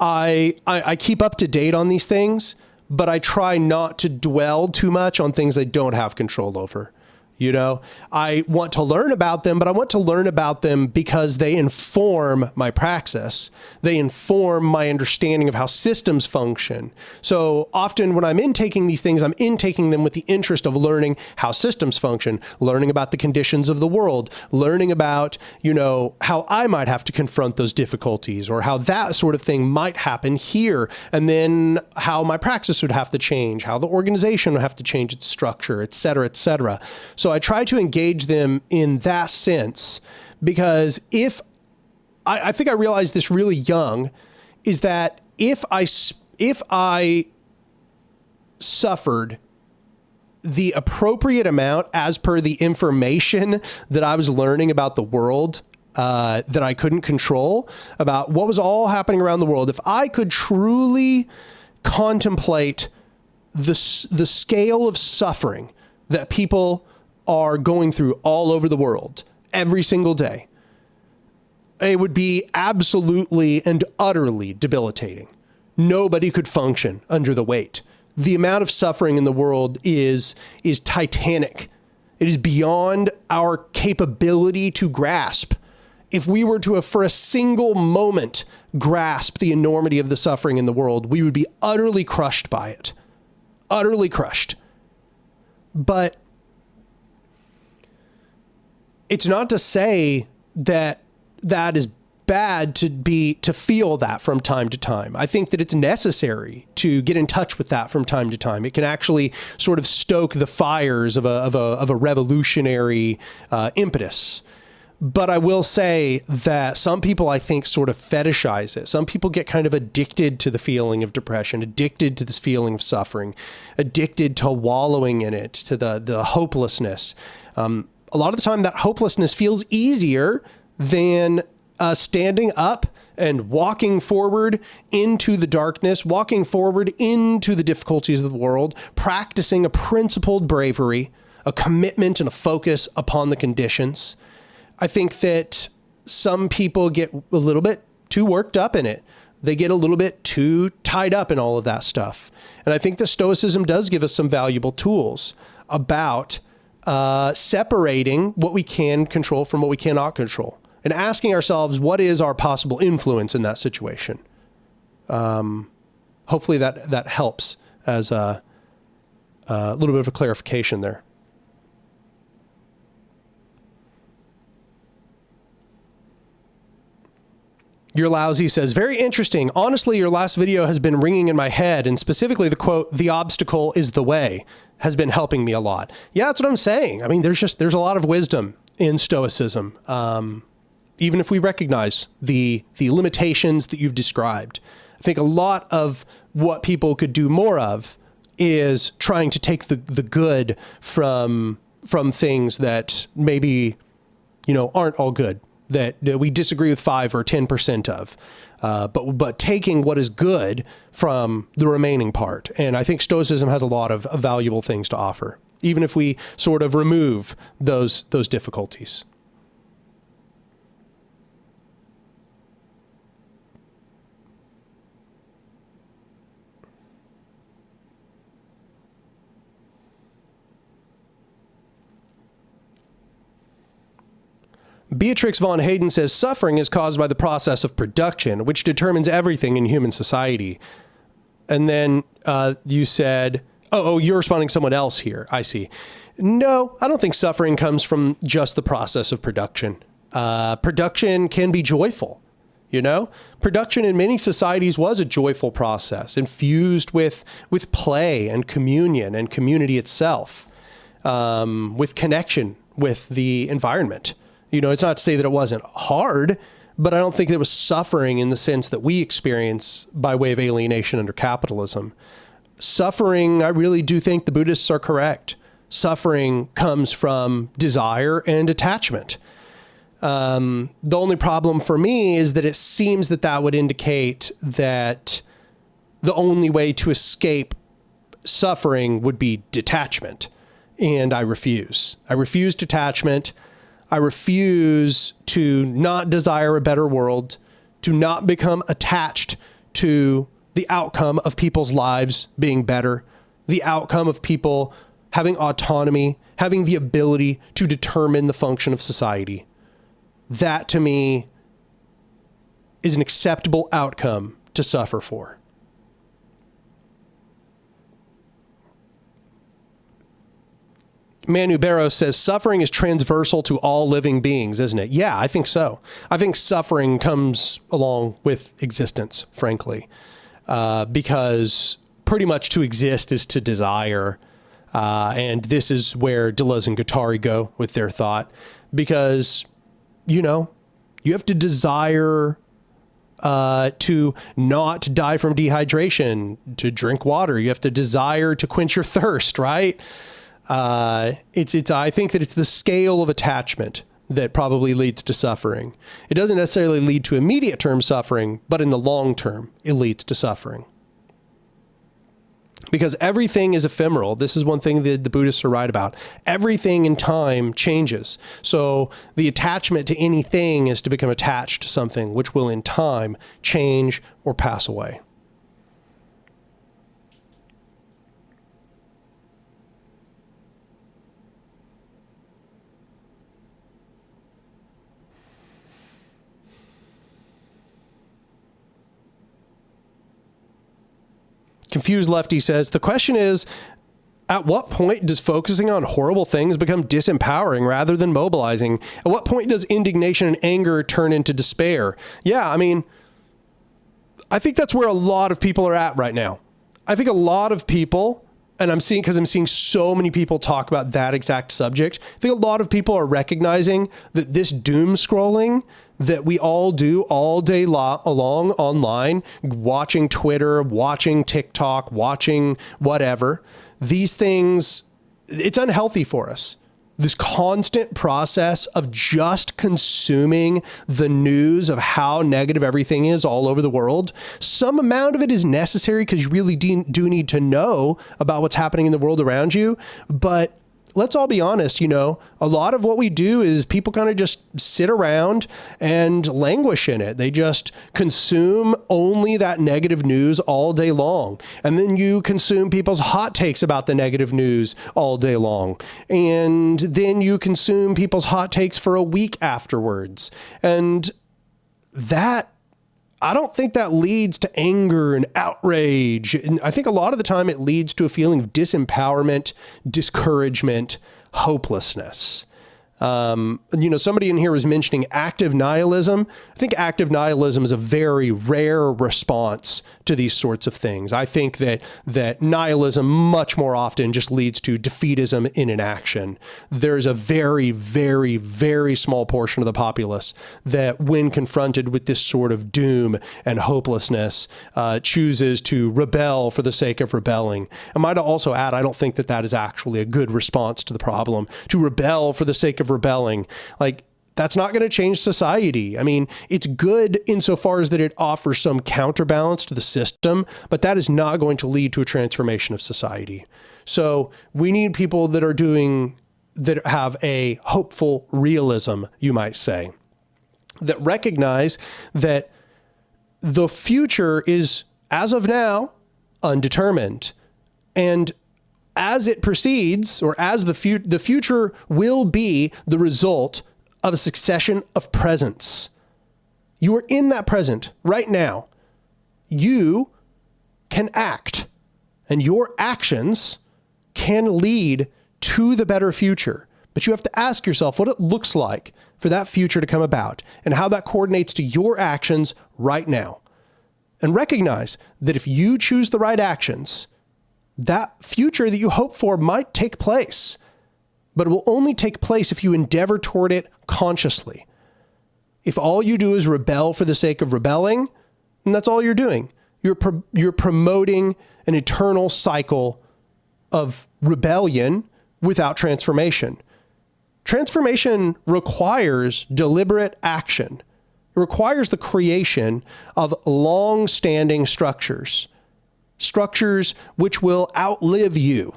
I keep up to date on these things, but I try not to dwell too much on things I don't have control over. You know, I want to learn about them, but I want to learn about them because they inform my praxis. They inform my understanding of how systems function. So often when I'm intaking these things, I'm intaking them with the interest of learning how systems function, learning about the conditions of the world, learning about, you know, how I might have to confront those difficulties or how that sort of thing might happen here. And then how my praxis would have to change, how the organization would have to change its structure, et cetera, et cetera. So I try to engage them in that sense, because if I think I realized this really young, is that if I suffered the appropriate amount as per the information that I was learning about the world, that I couldn't control, about what was all happening around the world, if I could truly contemplate the scale of suffering that people are going through all over the world every single day, it would be absolutely and utterly debilitating. Nobody could function under the weight. The amount of suffering in the world is titanic. It is beyond our capability to grasp. If we were to, for a single moment, grasp the enormity of the suffering in the world, we would be utterly crushed by it. Utterly crushed. But it's not to say that that is bad to feel that from time to time. I think that it's necessary to get in touch with that from time to time. It can actually sort of stoke the fires of a revolutionary impetus. But I will say that some people, I think, sort of fetishize it. Some people get kind of addicted to the feeling of depression, addicted to this feeling of suffering, addicted to wallowing in it, to the hopelessness. A lot of the time that hopelessness feels easier than standing up and walking forward into the darkness, walking forward into the difficulties of the world, practicing a principled bravery, a commitment and a focus upon the conditions. I think that some people get a little bit too worked up in it. They get a little bit too tied up in all of that stuff. And I think that Stoicism does give us some valuable tools about separating what we can control from what we cannot control, and asking ourselves, what is our possible influence in that situation? Hopefully that helps as a little bit of a clarification there. Your Lousy says, very interesting. Honestly, your last video has been ringing in my head, and specifically the quote, "The obstacle is the way," has been helping me a lot. Yeah, that's what I'm saying. I mean, there's a lot of wisdom in Stoicism. Even if we recognize the limitations that you've described, I think a lot of what people could do more of is trying to take the good from things that maybe, you know, aren't all good, that we disagree with 5 or 10% of, but taking what is good from the remaining part. And I think Stoicism has a lot of valuable things to offer, even if we sort of remove those difficulties. Beatrix von Hayden says, suffering is caused by the process of production, which determines everything in human society. And then you said, oh, you're responding to someone else here. I see. No, I don't think suffering comes from just the process of production. Production can be joyful. You know, production in many societies was a joyful process, infused with play and communion and community itself, with connection with the environment. You know, it's not to say that it wasn't hard, but I don't think there was suffering in the sense that we experience by way of alienation under capitalism. Suffering, I really do think the Buddhists are correct. Suffering comes from desire and attachment. The only problem for me is that it seems that that would indicate that the only way to escape suffering would be detachment. And I refuse. I refuse detachment. I refuse to not desire a better world, to not become attached to the outcome of people's lives being better, the outcome of people having autonomy, having the ability to determine the function of society. That to me is an acceptable outcome to suffer for. Manu Barrow says suffering is transversal to all living beings, isn't it? Yeah, I think so. I think suffering comes along with existence, frankly, because pretty much to exist is to desire. And this is where Deleuze and Guattari go with their thought, because, you know, you have to desire to not die from dehydration, to drink water. You have to desire to quench your thirst, right? I think that it's the scale of attachment that probably leads to suffering. It doesn't necessarily lead to immediate term suffering, but in the long term, it leads to suffering. Because everything is ephemeral. This is one thing that the Buddhists are right about. Everything in time changes. So the attachment to anything is to become attached to something which will in time change or pass away. Confused Lefty says, the question is, at what point does focusing on horrible things become disempowering rather than mobilizing? At what point does indignation and anger turn into despair? Yeah, I mean, I think that's where a lot of people are at right now. I think a lot of people, and I'm seeing so many people talk about that exact subject, I think a lot of people are recognizing that this doom scrolling that we all do all day long online, watching Twitter, watching TikTok, watching whatever, these things, it's unhealthy for us. This constant process of just consuming the news of how negative everything is all over the world. Some amount of it is necessary because you really do need to know about what's happening in the world around you. But let's all be honest, you know, a lot of what we do is people kind of just sit around and languish in it. They just consume only that negative news all day long. And then you consume people's hot takes about the negative news all day long. And then you consume people's hot takes for a week afterwards. And that, I don't think that leads to anger and outrage. And I think a lot of the time it leads to a feeling of disempowerment, discouragement, hopelessness. You know, somebody in here was mentioning active nihilism. I think active nihilism is a very rare response to these sorts of things. I think that nihilism much more often just leads to defeatism in inaction. There's a very, very, very small portion of the populace that, when confronted with this sort of doom and hopelessness, chooses to rebel for the sake of rebelling. I might also add, I don't think that that is actually a good response to the problem. To rebel for the sake of rebelling, like, that's not going to change society. I mean, it's good insofar as that it offers some counterbalance to the system, but that is not going to lead to a transformation of society. So we need people that have a hopeful realism, you might say, that recognize that the future is, as of now, undetermined. And as it proceeds, or as the future will be the result of a succession of presents. You are in that present right now. You can act, and your actions can lead to the better future. But you have to ask yourself what it looks like for that future to come about and how that coordinates to your actions right now. And recognize that if you choose the right actions, that future that you hope for might take place, but it will only take place if you endeavor toward it consciously. If all you do is rebel for the sake of rebelling, then that's all you're doing. You're promoting an eternal cycle of rebellion without transformation. Transformation requires deliberate action. It requires the creation of long-standing structures, structures which will outlive you.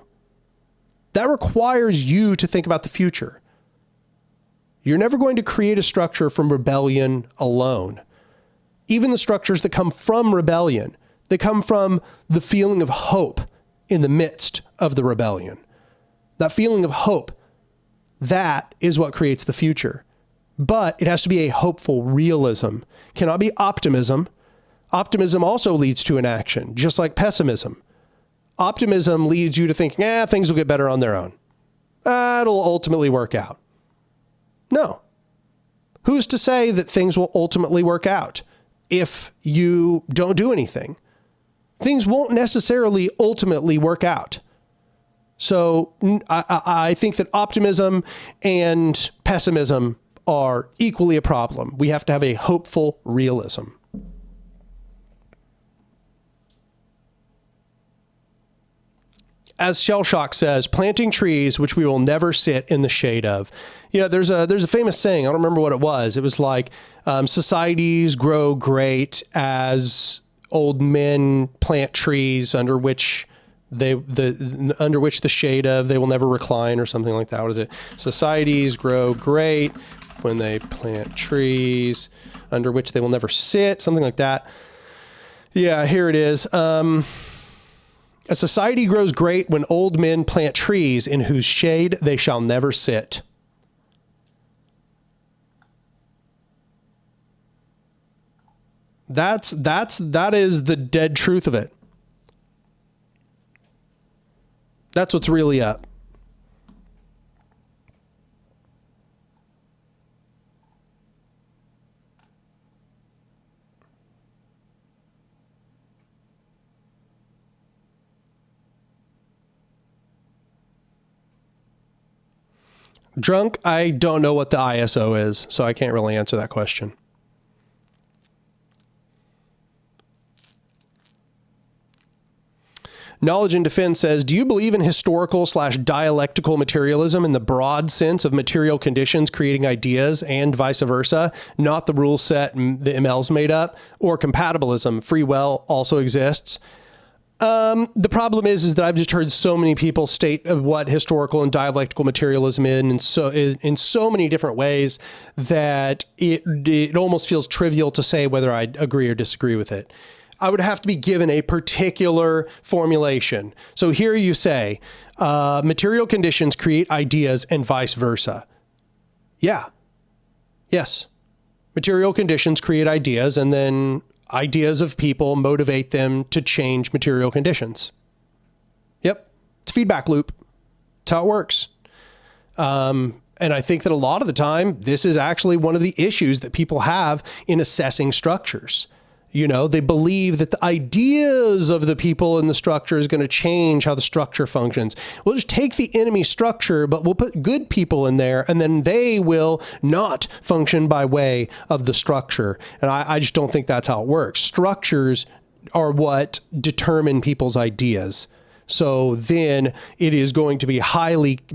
That requires you to think about the future. You're never going to create a structure from rebellion alone. Even the structures that come from rebellion, they come from the feeling of hope in the midst of the rebellion. That feeling of hope, that is what creates the future. But it has to be a hopeful realism. It cannot be optimism. Optimism also leads to inaction, just like pessimism. Optimism leads you to think, things will get better on their own. It'll ultimately work out. No. Who's to say that things will ultimately work out if you don't do anything? Things won't necessarily ultimately work out. So I think that optimism and pessimism are equally a problem. We have to have a hopeful realism. As Shellshock says, planting trees which we will never sit in the shade of. Yeah, there's a famous saying. I don't remember what it was. It was like, societies grow great as old men plant trees under which the shade of they will never recline, or something like that. What is it? Societies grow great when they plant trees under which they will never sit, something like that. Yeah, here it is. A society grows great when old men plant trees in whose shade they shall never sit. That is the dead truth of it. That's what's really up. Drunk, I don't know what the ISO is, so I can't really answer that question. Knowledge and Defense says, do you believe in historical/dialectical materialism in the broad sense of material conditions creating ideas and vice versa, not the rule set the ML's made up, or compatibilism, free will also exists? The problem is that I've just heard so many people state what historical and dialectical materialism is in so many different ways that it almost feels trivial to say whether I agree or disagree with it. I would have to be given a particular formulation. So here you say, material conditions create ideas and vice versa. Yeah. Yes. Material conditions create ideas, and then ideas of people motivate them to change material conditions. Yep. It's a feedback loop. That's how it works. And I think that a lot of the time, this is actually one of the issues that people have in assessing structures. You know, they believe that the ideas of the people in the structure is going to change how the structure functions. We'll just take the enemy structure, but we'll put good people in there, and then they will not function by way of the structure. And I just don't think that's how it works. Structures are what determine people's ideas. So then it is going to be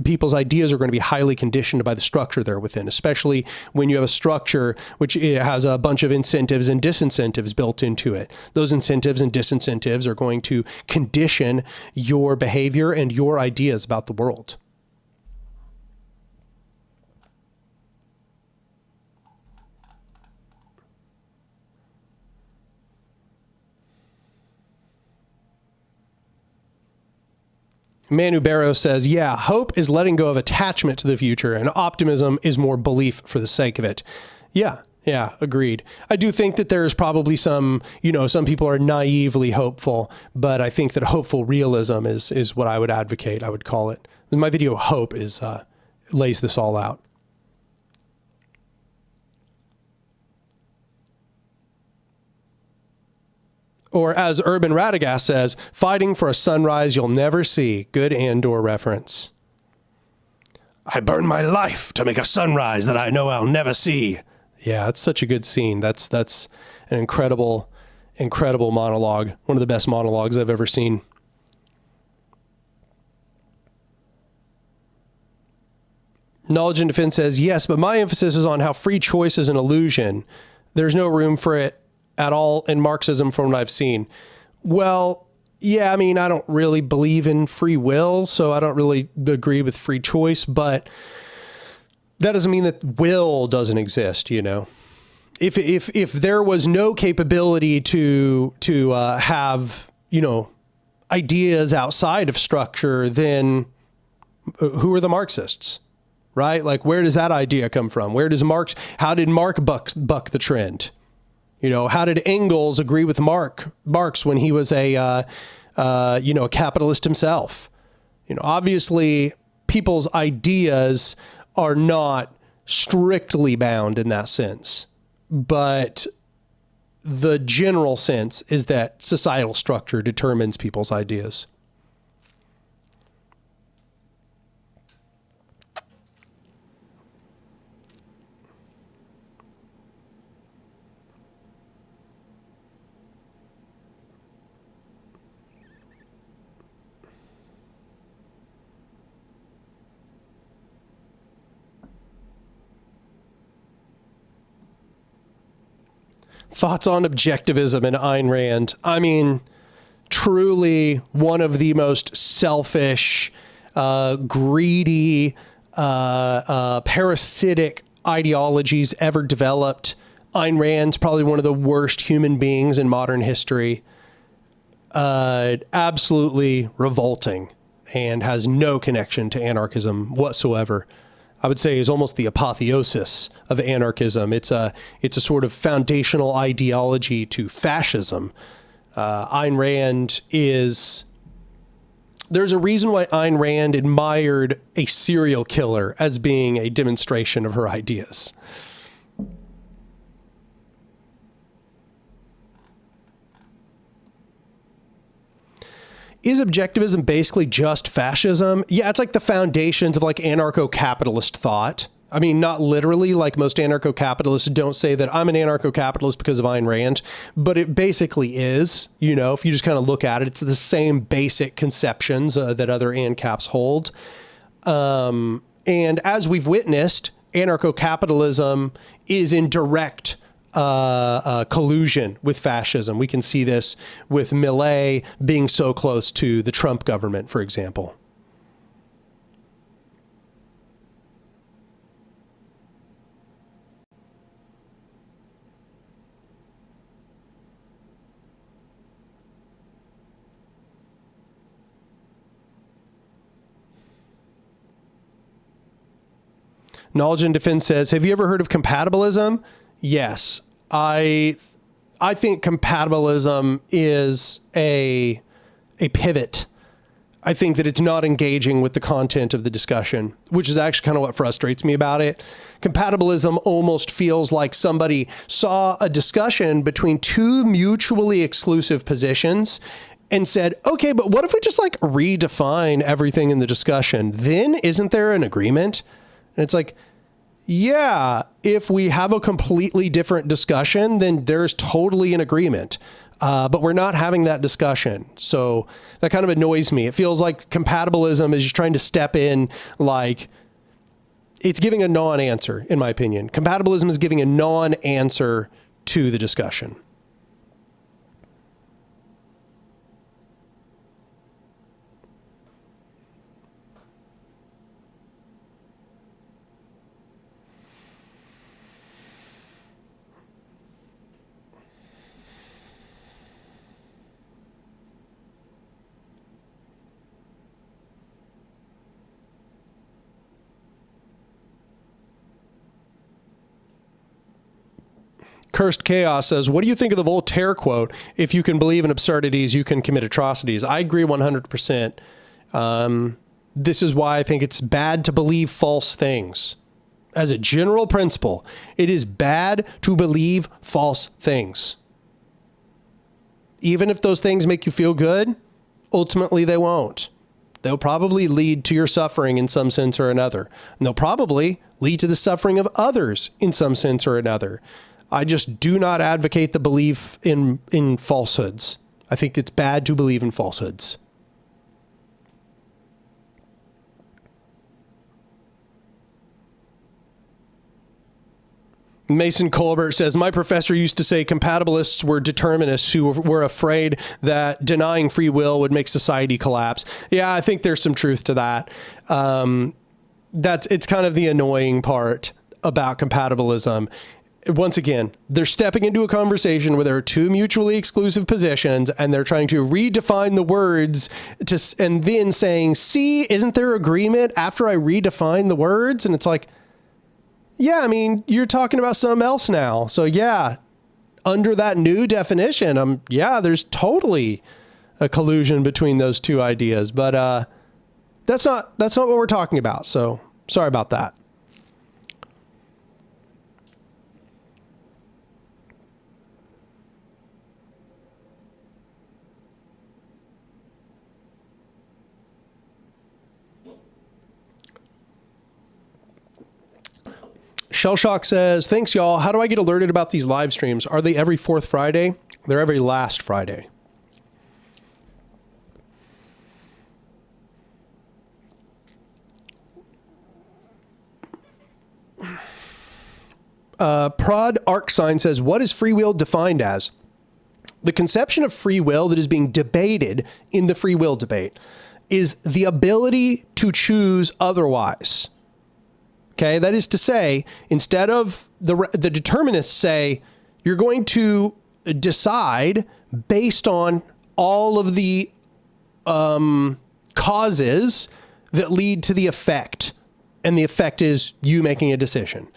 people's ideas are going to be highly conditioned by the structure they're within, especially when you have a structure which has a bunch of incentives and disincentives built into it. Those incentives and disincentives are going to condition your behavior and your ideas about the world. Manu Barrow says, yeah, hope is letting go of attachment to the future, and optimism is more belief for the sake of it. Yeah, agreed. I do think that there's probably some people are naively hopeful, but I think that hopeful realism is what I would advocate, I would call it. My video Hope lays this all out. Or as Urban Radagast says, fighting for a sunrise you'll never see. Good Andor reference. I burn my life to make a sunrise that I know I'll never see. Yeah, it's such a good scene. That's an incredible monologue. One of the best monologues I've ever seen. Knowledge and Defense says, yes, but my emphasis is on how free choice is an illusion. There's no room for it at all in Marxism from what I've seen. Well, yeah, I mean, I don't really believe in free will, so I don't really agree with free choice, but that doesn't mean that will doesn't exist, you know? If there was no capability to have, you know, ideas outside of structure, then who are the Marxists? Right? Like, where does that idea come from? How did Marx buck the trend? You know, how did Engels agree with Marx when he was a capitalist himself? You know, obviously people's ideas are not strictly bound in that sense, but the general sense is that societal structure determines people's ideas. Thoughts on objectivism and Ayn Rand? I mean, truly one of the most selfish, greedy, parasitic ideologies ever developed. Ayn Rand's probably one of the worst human beings in modern history. Absolutely revolting and has no connection to anarchism whatsoever. I would say is almost the apotheosis of anarchism. It's a sort of foundational ideology to fascism. Ayn Rand there's a reason why Ayn Rand admired a serial killer as being a demonstration of her ideas. Is objectivism basically just fascism? Yeah, it's like the foundations of like anarcho-capitalist thought. I mean, not literally, like most anarcho-capitalists don't say that I'm an anarcho-capitalist because of Ayn Rand, but it basically is, you know, if you just kind of look at it, it's the same basic conceptions that other Ancaps hold. And as we've witnessed, anarcho-capitalism is in direct collusion with fascism. We can see this with Millet being so close to the Trump government, for example. Knowledge and Defense says, have you ever heard of compatibilism? Yes. I think compatibilism is a pivot. I think that it's not engaging with the content of the discussion, which is actually kind of what frustrates me about it. Compatibilism almost feels like somebody saw a discussion between two mutually exclusive positions and said, okay, but what if we just like redefine everything in the discussion? Then isn't there an agreement? And it's like, yeah, if we have a completely different discussion, then there's totally an agreement. But we're not having that discussion. So that kind of annoys me. It feels like compatibilism is just trying to step in, like it's giving a non-answer, in my opinion. Compatibilism is giving a non-answer to the discussion. Cursed Chaos says, what do you think of the Voltaire quote? If you can believe in absurdities, you can commit atrocities. I agree 100%. This is why I think it's bad to believe false things. As a general principle, it is bad to believe false things. Even if those things make you feel good, ultimately they won't. They'll probably lead to your suffering in some sense or another. And they'll probably lead to the suffering of others in some sense or another. I just do not advocate the belief in falsehoods. I think it's bad to believe in falsehoods. Mason Colbert says, my professor used to say compatibilists were determinists who were afraid that denying free will would make society collapse. Yeah, I think there's some truth to that. It's kind of the annoying part about compatibilism. Once again, they're stepping into a conversation where there are two mutually exclusive positions and they're trying to redefine the words and then saying, see, isn't there agreement after I redefine the words? And it's like, yeah, I mean, you're talking about something else now. So yeah, under that new definition, yeah, there's totally a collusion between those two ideas, but that's not what we're talking about. So sorry about that. Shellshock says, thanks, y'all. How do I get alerted about these live streams? Are they every fourth Friday? They're every last Friday. Prod Arc Sign says, what is free will defined as? The conception of free will that is being debated in the free will debate is the ability to choose otherwise. Okay, that is to say, instead of the determinists say, you're going to decide based on all of the causes that lead to the effect. And the effect is you making a decision,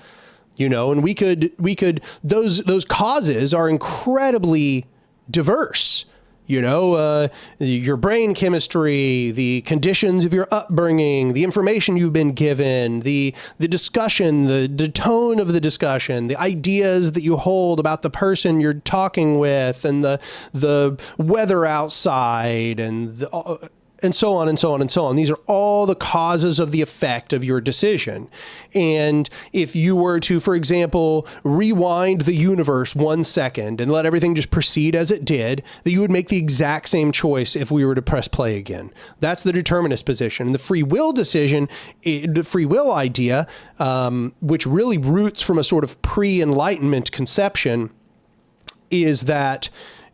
and we could, those causes are incredibly diverse. Your brain chemistry, the conditions of your upbringing, the information you've been given, the discussion, the tone of the discussion, the ideas that you hold about the person you're talking with, and the weather outside, and so on and so on and so on. These are all the causes of the effect of your decision. And if you were to, for example, rewind the universe 1 second and let everything just proceed as it did, that you would make the exact same choice if we were to press play again. That's the determinist position. And the free will decision, the free will idea, which really roots from a sort of pre-Enlightenment conception, is that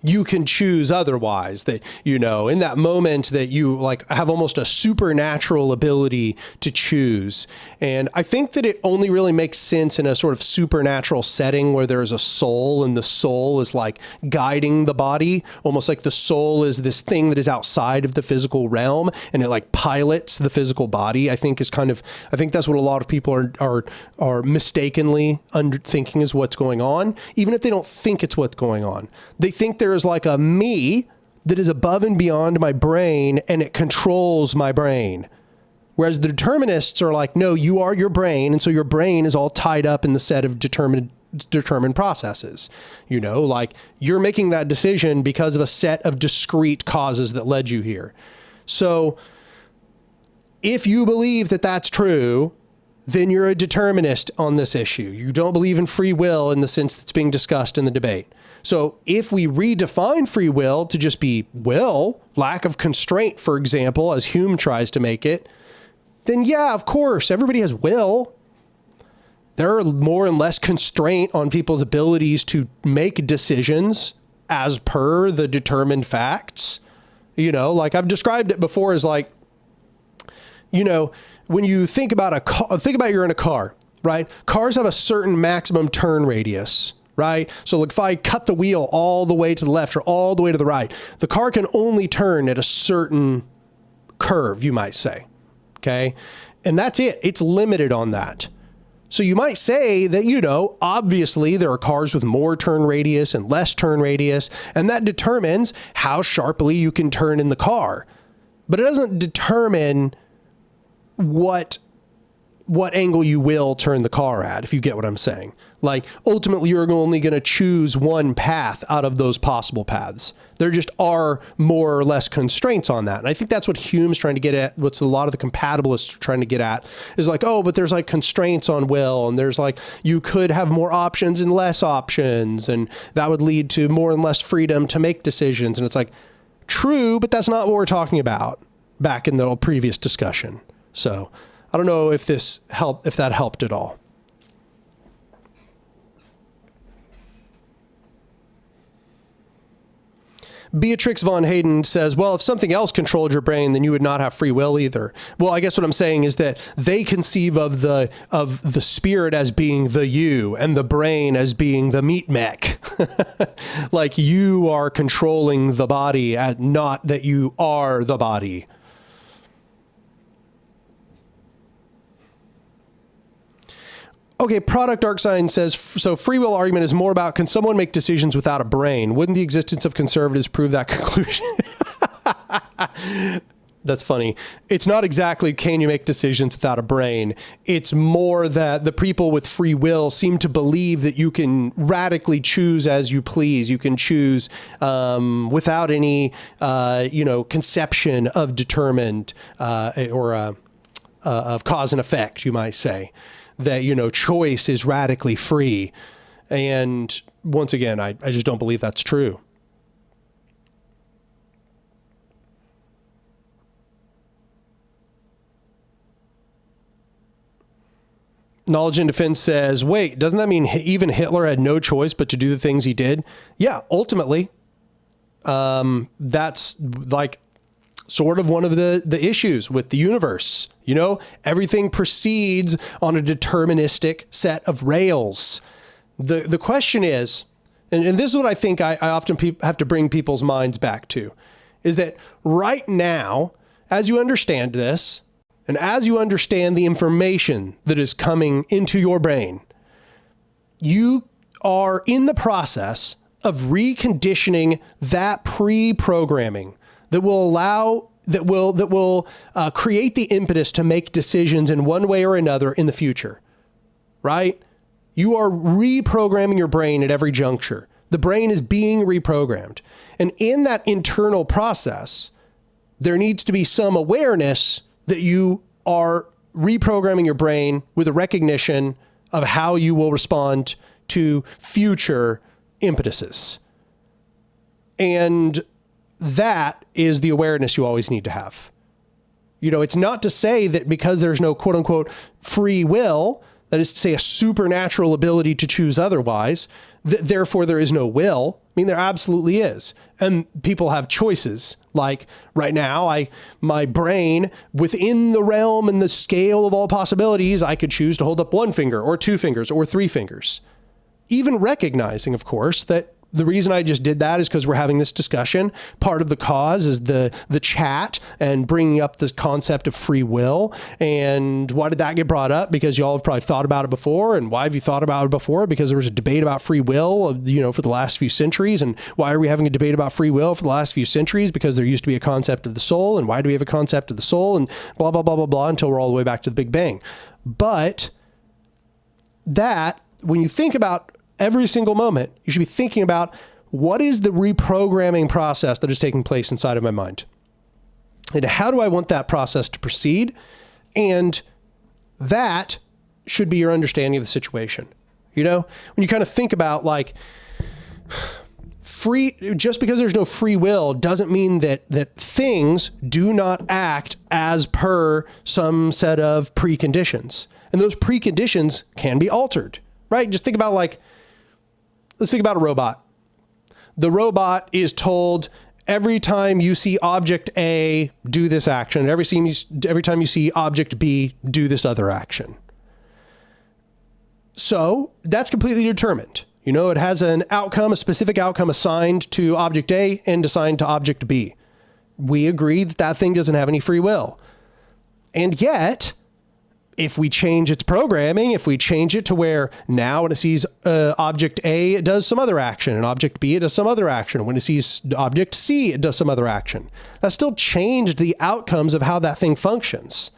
you can choose otherwise, that, in that moment that you have almost a supernatural ability to choose. And I think that it only really makes sense in a sort of supernatural setting where there is a soul and the soul is guiding the body, almost like the soul is this thing that is outside of the physical realm and it pilots the physical body. I think that's what a lot of people are mistakenly thinking is what's going on, even if they don't think it's what's going on. They think there is a me that is above and beyond my brain and it controls my brain. Whereas the determinists are no, you are your brain. And so your brain is all tied up in the set of determined processes. You're making that decision because of a set of discrete causes that led you here. So if you believe that that's true, then you're a determinist on this issue. You don't believe in free will in the sense that's being discussed in the debate. So if we redefine free will to just be will, lack of constraint, for example, as Hume tries to make it, then yeah, of course, everybody has will. There are more and less constraint on people's abilities to make decisions as per the determined facts. I've described it before as when you think about you're in a car, right? Cars have a certain maximum turn radius, right? So if I cut the wheel all the way to the left or all the way to the right, the car can only turn at a certain curve, you might say. Okay. And that's it. It's limited on that. So you might say that, obviously there are cars with more turn radius and less turn radius, and that determines how sharply you can turn in the car. But it doesn't determine what angle you will turn the car at, if you get what I'm saying. Ultimately, you're only going to choose one path out of those possible paths. There just are more or less constraints on that. And I think that's what Hume's trying to get at. What's a lot of the compatibilists are trying to get at is but there's constraints on will. And there's you could have more options and less options. And that would lead to more and less freedom to make decisions. And it's true, but that's not what we're talking about back in the previous discussion. So I don't know if that helped at all. Beatrix von Hayden says, well, if something else controlled your brain, then you would not have free will either. Well, I guess what I'm saying is that they conceive of the spirit as being the you and the brain as being the meat mech. Like you are controlling the body, not that you are the body. Okay, Product Arc Sign says, so free will argument is more about, can someone make decisions without a brain? Wouldn't the existence of conservatives prove that conclusion? That's funny. It's not exactly, can you make decisions without a brain? It's more that the people with free will seem to believe that you can radically choose as you please. You can choose without any, conception of determined of cause and effect, you might say. That, choice is radically free. And once again, I just don't believe that's true. Knowledge and Defense says, wait, doesn't that mean even Hitler had no choice but to do the things he did? Yeah, ultimately. That's like sort of one of the issues with the universe. Everything proceeds on a deterministic set of rails. The question is, and this is what I think I often have to bring people's minds back to, is that right now, as you understand this, and as you understand the information that is coming into your brain, you are in the process of reconditioning that pre-programming that will create the impetus to make decisions in one way or another in the future, right? You are reprogramming your brain at every juncture. The brain is being reprogrammed. And in that internal process, there needs to be some awareness that you are reprogramming your brain with a recognition of how you will respond to future impetuses. And that is the awareness you always need to have. It's not to say that because there's no quote unquote free will, that is to say a supernatural ability to choose otherwise, therefore there is no will. I mean, there absolutely is. And people have choices. Like right now, my brain, within the realm and the scale of all possibilities, I could choose to hold up one finger or two fingers or three fingers. Even recognizing, of course, that the reason I just did that is because we're having this discussion. Part of the cause is the chat and bringing up the concept of free will. And why did that get brought up? Because y'all have probably thought about it before. And why have you thought about it before? Because there was a debate about free will, for the last few centuries. And why are we having a debate about free will for the last few centuries? Because there used to be a concept of the soul. And why do we have a concept of the soul? And blah, blah, blah, blah, blah, until we're all the way back to the Big Bang. But that, when you think about every single moment, you should be thinking about what is the reprogramming process that is taking place inside of my mind? And how do I want that process to proceed? And that should be your understanding of the situation. When you kind of think about just because there's no free will doesn't mean that things do not act as per some set of preconditions. And those preconditions can be altered, right? Just think about let's think about a robot. The robot is told every time you see object A, do this action. Every time you see object B, do this other action. So that's completely determined. It has an outcome, a specific outcome assigned to object A and assigned to object B. We agree that thing doesn't have any free will. And yet, if we change its programming, if we change it to where now when it sees object A, it does some other action, and object B, it does some other action. When it sees object C, it does some other action. That still changed the outcomes of how that thing functions.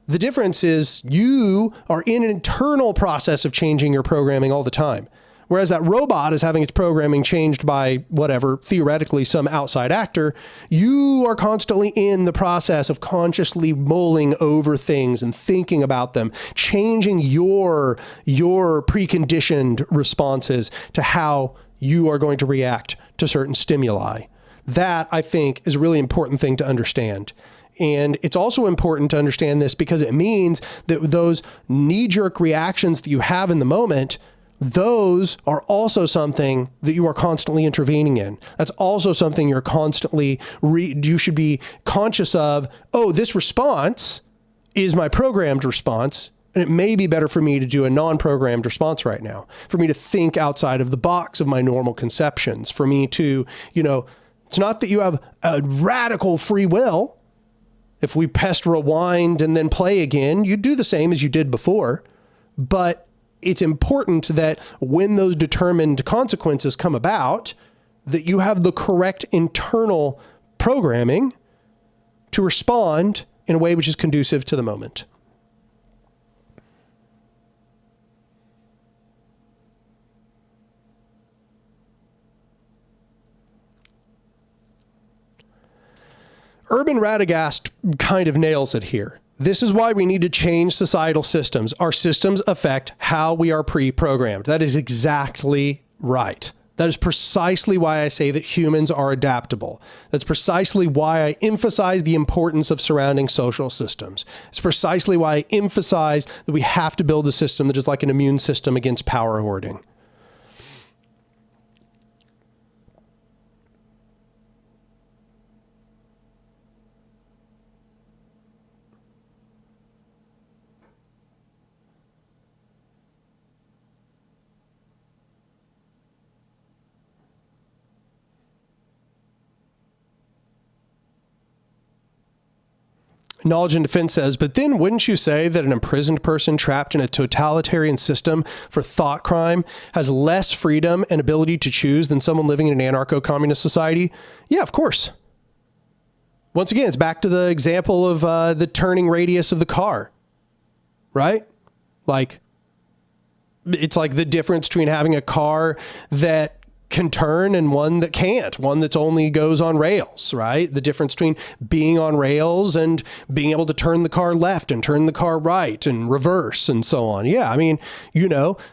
The difference is you are in an internal process of changing your programming all the time. Whereas that robot is having its programming changed by whatever, theoretically some outside actor, you are constantly in the process of consciously mulling over things and thinking about them, changing your preconditioned responses to how you are going to react to certain stimuli. That, I think, is a really important thing to understand. And it's also important to understand this because it means that those knee-jerk reactions that you have in the moment those are also something that you are constantly intervening in. That's also something you're constantly, you should be conscious of. Oh, this response is my programmed response. And it may be better for me to do a non-programmed response right now, for me to think outside of the box of my normal conceptions, for me to, it's not that you have a radical free will. If we press rewind and then play again, you do the same as you did before. But it's important that when those determined consequences come about, that you have the correct internal programming to respond in a way which is conducive to the moment. Urban Radagast kind of nails it here. This is why we need to change societal systems. Our systems affect how we are pre-programmed. That is exactly right. That is precisely why I say that humans are adaptable. That's precisely why I emphasize the importance of surrounding social systems. It's precisely why I emphasize that we have to build a system that is like an immune system against power hoarding. Knowledge and Defense says, but then wouldn't you say that an imprisoned person trapped in a totalitarian system for thought crime has less freedom and ability to choose than someone living in an anarcho-communist society? Yeah, of course. Once again, it's back to the example of the turning radius of the car, right? Like, it's like the difference between having a car that can turn and one that can't, one that's only goes on rails, right? The difference between being on rails and being able to turn the car left and turn the car right and reverse and so on. Yeah, I mean,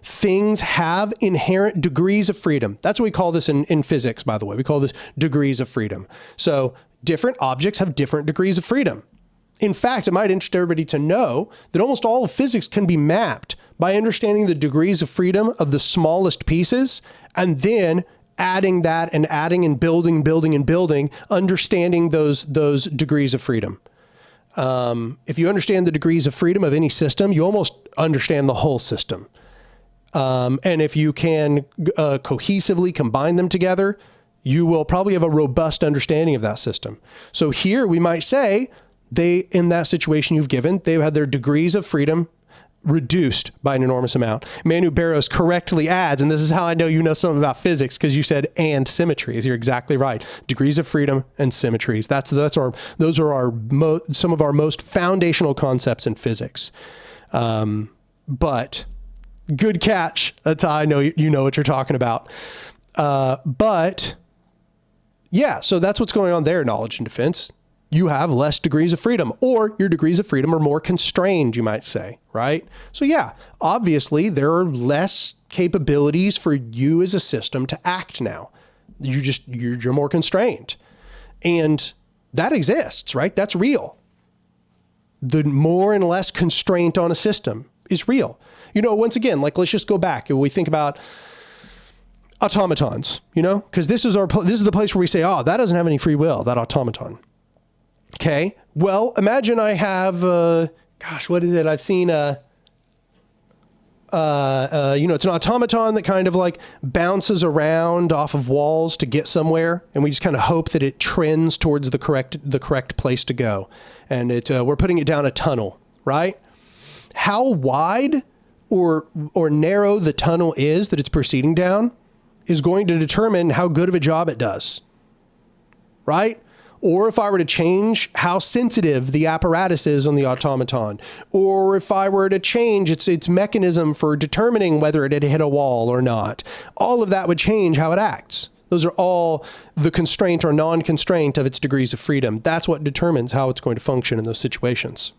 things have inherent degrees of freedom. That's what we call this in physics, by the way. We call this degrees of freedom. So different objects have different degrees of freedom. In fact, it might interest everybody to know that almost all of physics can be mapped by understanding the degrees of freedom of the smallest pieces, and then adding that and adding and building, understanding those degrees of freedom. If you understand the degrees of freedom of any system, you almost understand the whole system. And if you can cohesively combine them together, you will probably have a robust understanding of that system. So here we might say in that situation you've given, they've had their degrees of freedom reduced by an enormous amount. Manu Barros correctly adds, and this is how I know you know something about physics, because you said and symmetries. You're exactly right. Degrees of freedom and symmetries. Those are some of our most foundational concepts in physics. But good catch. That's how I know you know what you're talking about. But yeah, so that's what's going on there. Knowledge and Defense. You have less degrees of freedom, or your degrees of freedom are more constrained, you might say, right? So yeah, obviously there are less capabilities for you as a system to act now. You're more constrained. And that exists, right? That's real. The more and less constraint on a system is real. Once again, like, let's just go back and we think about automatons, because this is the place where we say, oh, that doesn't have any free will, that automaton. Okay. Well, imagine I have, what is it? I've seen, it's an automaton that kind of like bounces around off of walls to get somewhere. And we just kind of hope that it trends towards the correct place to go. And we're putting it down a tunnel, right? How wide or narrow the tunnel is that it's proceeding down is going to determine how good of a job it does, right? Or if I were to change how sensitive the apparatus is on the automaton, or if I were to change its mechanism for determining whether it had hit a wall or not, all of that would change how it acts. Those are all the constraint or non-constraint of its degrees of freedom. That's what determines how it's going to function in those situations.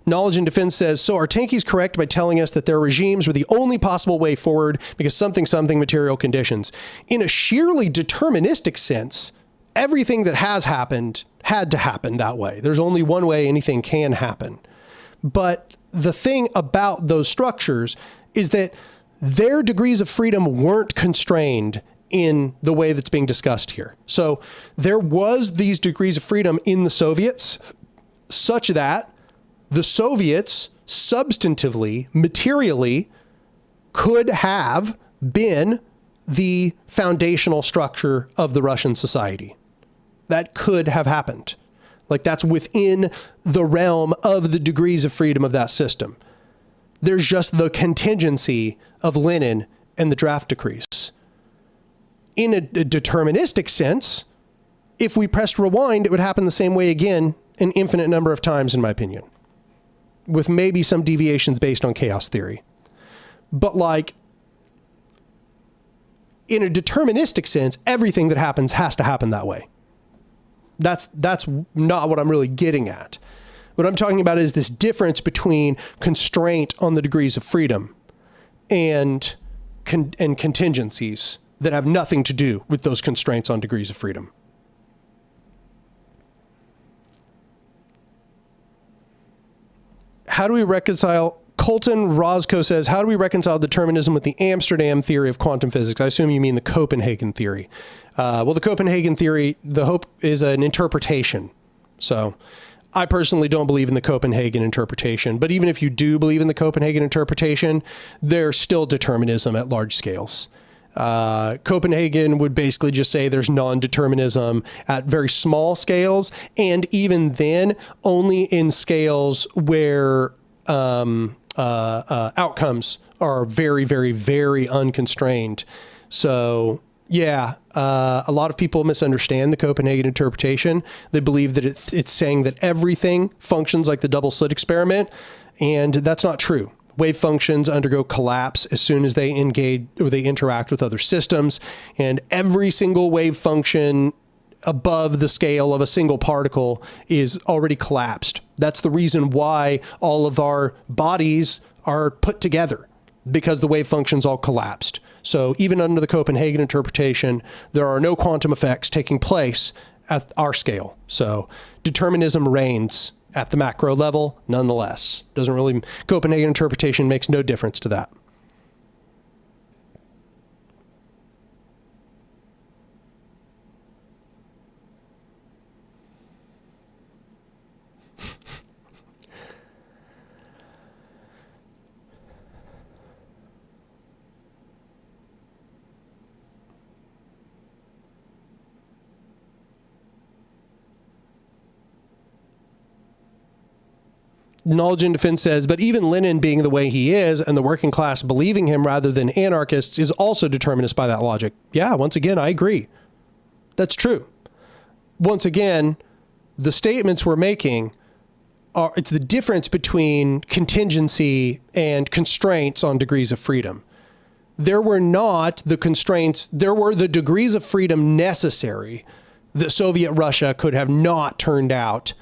Knowledge and Defense says, so are tankies correct by telling us that their regimes were the only possible way forward because something material conditions? In a sheerly deterministic sense, everything that has happened had to happen that way. There's only one way anything can happen. But the thing about those structures is that their degrees of freedom weren't constrained in the way that's being discussed here. So there was these degrees of freedom in the Soviets, such that the Soviets substantively, materially, could have been the foundational structure of the Russian society. That could have happened. Like, that's within the realm of the degrees of freedom of that system. There's just the contingency of Lenin and the draft decrees. In a deterministic sense, if we pressed rewind, it would happen the same way again an infinite number of times, in my opinion, with maybe some deviations based on chaos theory. But like, in a deterministic sense, everything that happens has to happen that way. That's not what I'm really getting at. What I'm talking about is this difference between constraint on the degrees of freedom and contingencies that have nothing to do with those constraints on degrees of freedom. How do we reconcile? Colton Roscoe says, how do we reconcile determinism with the Amsterdam theory of quantum physics? I assume you mean the Copenhagen theory. Well, the Copenhagen theory, the hope is an interpretation. So I personally don't believe in the Copenhagen interpretation, but even if you do believe in the Copenhagen interpretation, there's still determinism at large scales. Copenhagen would basically just say there's non-determinism at very small scales, and even then only in scales where outcomes are very, very, very unconstrained. So yeah, a lot of people misunderstand the Copenhagen interpretation. They believe that it's saying that everything functions like the double slit experiment, and that's not true. Wave functions undergo collapse as soon as they engage or they interact with other systems, and every single wave function above the scale of a single particle is already collapsed. That's the reason why all of our bodies are put together, because the wave functions all collapsed. So even under the Copenhagen interpretation, there are no quantum effects taking place at our scale. So determinism reigns at the macro level, nonetheless. Copenhagen interpretation makes no difference to that. Knowledge in Defense says, but even Lenin being the way he is and the working class believing him rather than anarchists is also determinist by that logic. Yeah, once again, I agree. That's true. Once again, the statements we're making it's the difference between contingency and constraints on degrees of freedom. There were not the constraints, there were the degrees of freedom necessary that Soviet Russia could have not turned out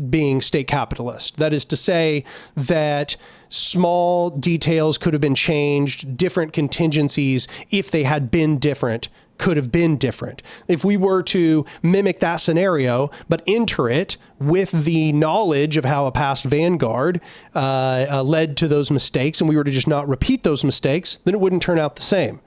being state capitalist. That is to say that small details could have been changed, different contingencies, if they had been different, could have been different. If we were to mimic that scenario, but enter it with the knowledge of how a past vanguard led to those mistakes, and we were to just not repeat those mistakes, then it wouldn't turn out the same.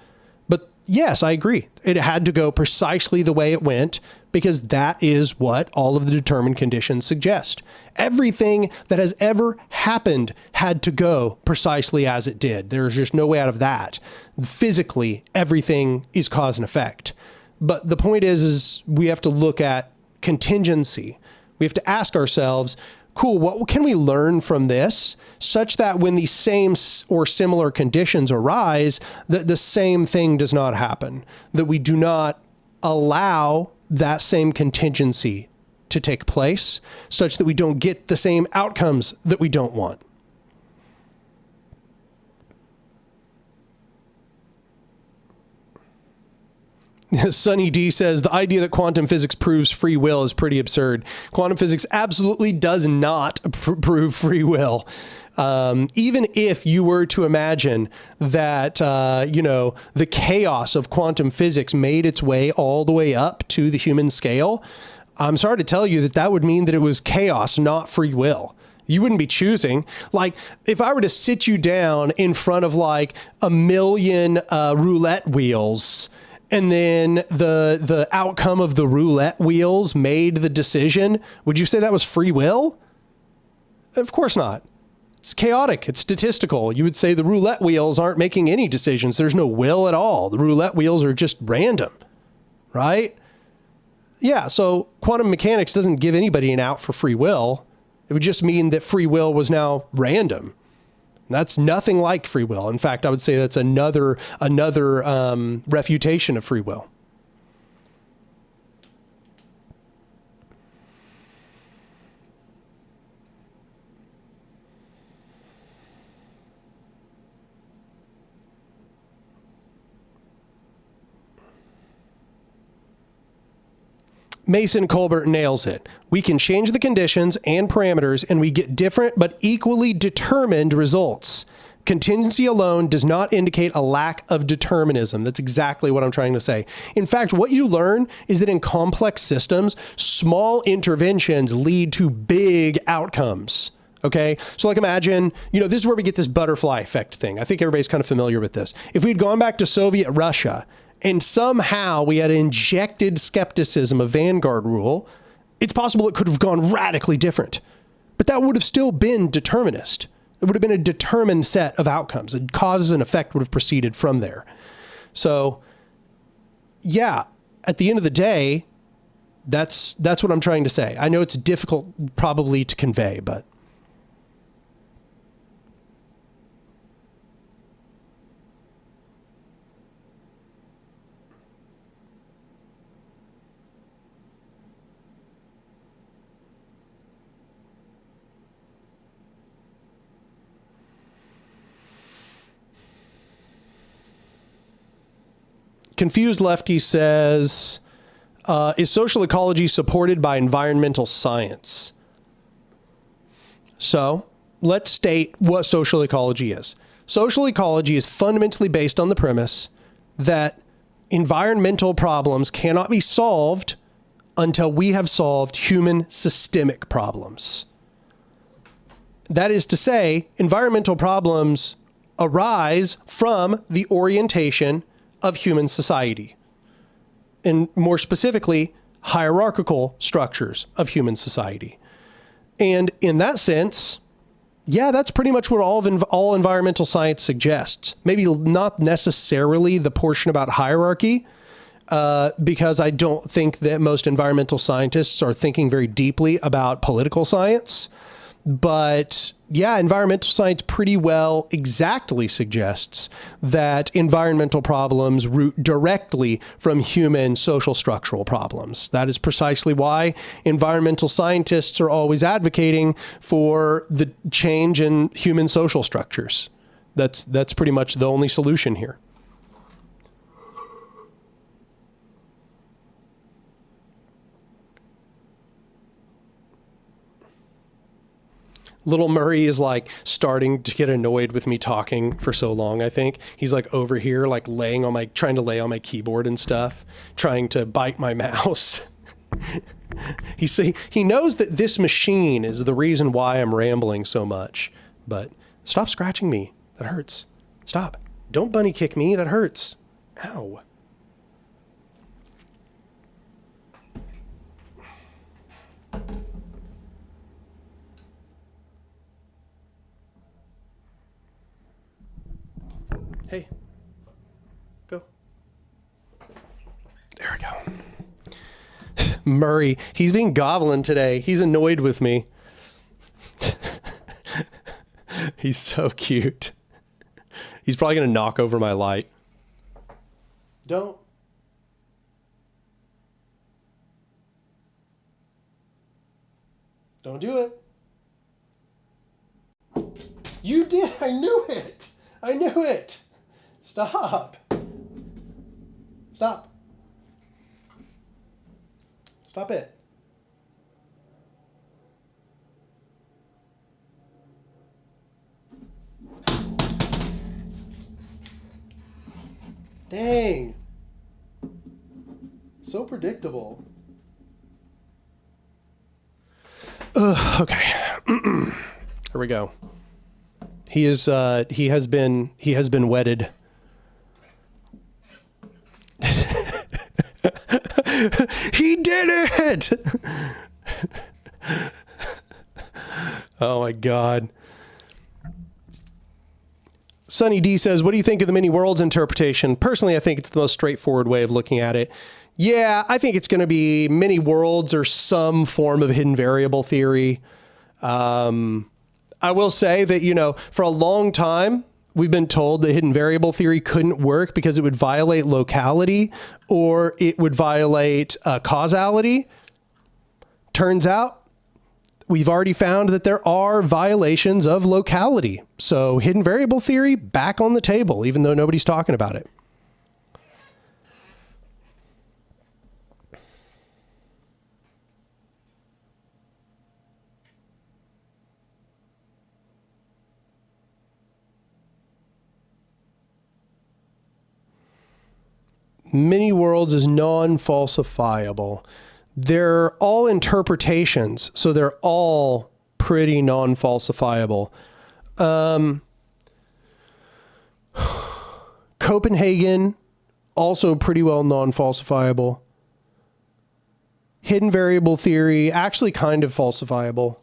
But yes, I agree. It had to go precisely the way it went, because that is what all of the determined conditions suggest. Everything that has ever happened had to go precisely as it did. There's just no way out of that. Physically, everything is cause and effect. But the point is we have to look at contingency. We have to ask ourselves, cool, what can we learn from this such that when the same or similar conditions arise, that the same thing does not happen, that we do not allow that same contingency to take place such that we don't get the same outcomes that we don't want. Sunny D says, the idea that quantum physics proves free will is pretty absurd. Quantum physics absolutely does not prove free will. Even if you were to imagine that, the chaos of quantum physics made its way all the way up to the human scale, I'm sorry to tell you that would mean that it was chaos, not free will. You wouldn't be choosing. Like, if I were to sit you down in front of like a million roulette wheels, and then the outcome of the roulette wheels made the decision, would you say that was free will? Of course not. It's chaotic. It's statistical. You would say the roulette wheels aren't making any decisions. There's no will at all. The roulette wheels are just random, right? Yeah, so quantum mechanics doesn't give anybody an out for free will. It would just mean that free will was now random. That's nothing like free will. In fact, I would say that's another refutation of free will. Mason Colbert nails it. We can change the conditions and parameters and we get different but equally determined results. Contingency alone does not indicate a lack of determinism. That's exactly what I'm trying to say. In fact, what you learn is that in complex systems, small interventions lead to big outcomes. Okay. So like imagine, this is where we get this butterfly effect thing. I think everybody's kind of familiar with this. If we'd gone back to Soviet Russia, and somehow we had injected skepticism of vanguard rule, it's possible it could have gone radically different. But that would have still been determinist. It would have been a determined set of outcomes. And cause and effect would have proceeded from there. So, yeah, at the end of the day, that's what I'm trying to say. I know it's difficult probably to convey, but... Confused Lefty says, is social ecology supported by environmental science? So let's state what social ecology is. Social ecology is fundamentally based on the premise that environmental problems cannot be solved until we have solved human systemic problems. That is to say, environmental problems arise from the orientation of human society, and more specifically, hierarchical structures of human society. And in that sense, yeah, that's pretty much what all environmental science suggests. Maybe not necessarily the portion about hierarchy, because I don't think that most environmental scientists are thinking very deeply about political science. But yeah, environmental science pretty well exactly suggests that environmental problems root directly from human social structural problems. That is precisely why environmental scientists are always advocating for the change in human social structures. That's pretty much the only solution here. Little Murray is like starting to get annoyed with me talking for so long. I think he's like over here, like trying to lay on my keyboard and stuff, trying to bite my mouse. He knows that this machine is the reason why I'm rambling so much, but stop scratching me. That hurts. Stop. Don't bunny kick me. That hurts. Ow. Hey, go. There we go. Murray, he's being goblin today. He's annoyed with me. He's so cute. He's probably going to knock over my light. Don't do it. You did. I knew it. I knew it. Stop. Stop. Stop it. Dang. So predictable. Okay. Here we go. He has been wedded. He did it! Oh my God. Sunny D says, what do you think of the many worlds interpretation? Personally, I think it's the most straightforward way of looking at it. Yeah, I think it's going to be many worlds or some form of hidden variable theory. I will say that, you know, for a long time, we've been told that hidden variable theory couldn't work because it would violate locality or it would violate causality. Turns out, we've already found that there are violations of locality. So hidden variable theory back on the table, even though nobody's talking about it. Many worlds is non-falsifiable. They're all interpretations, so they're all pretty non-falsifiable. Copenhagen, also pretty well non-falsifiable. Hidden variable theory, actually kind of falsifiable.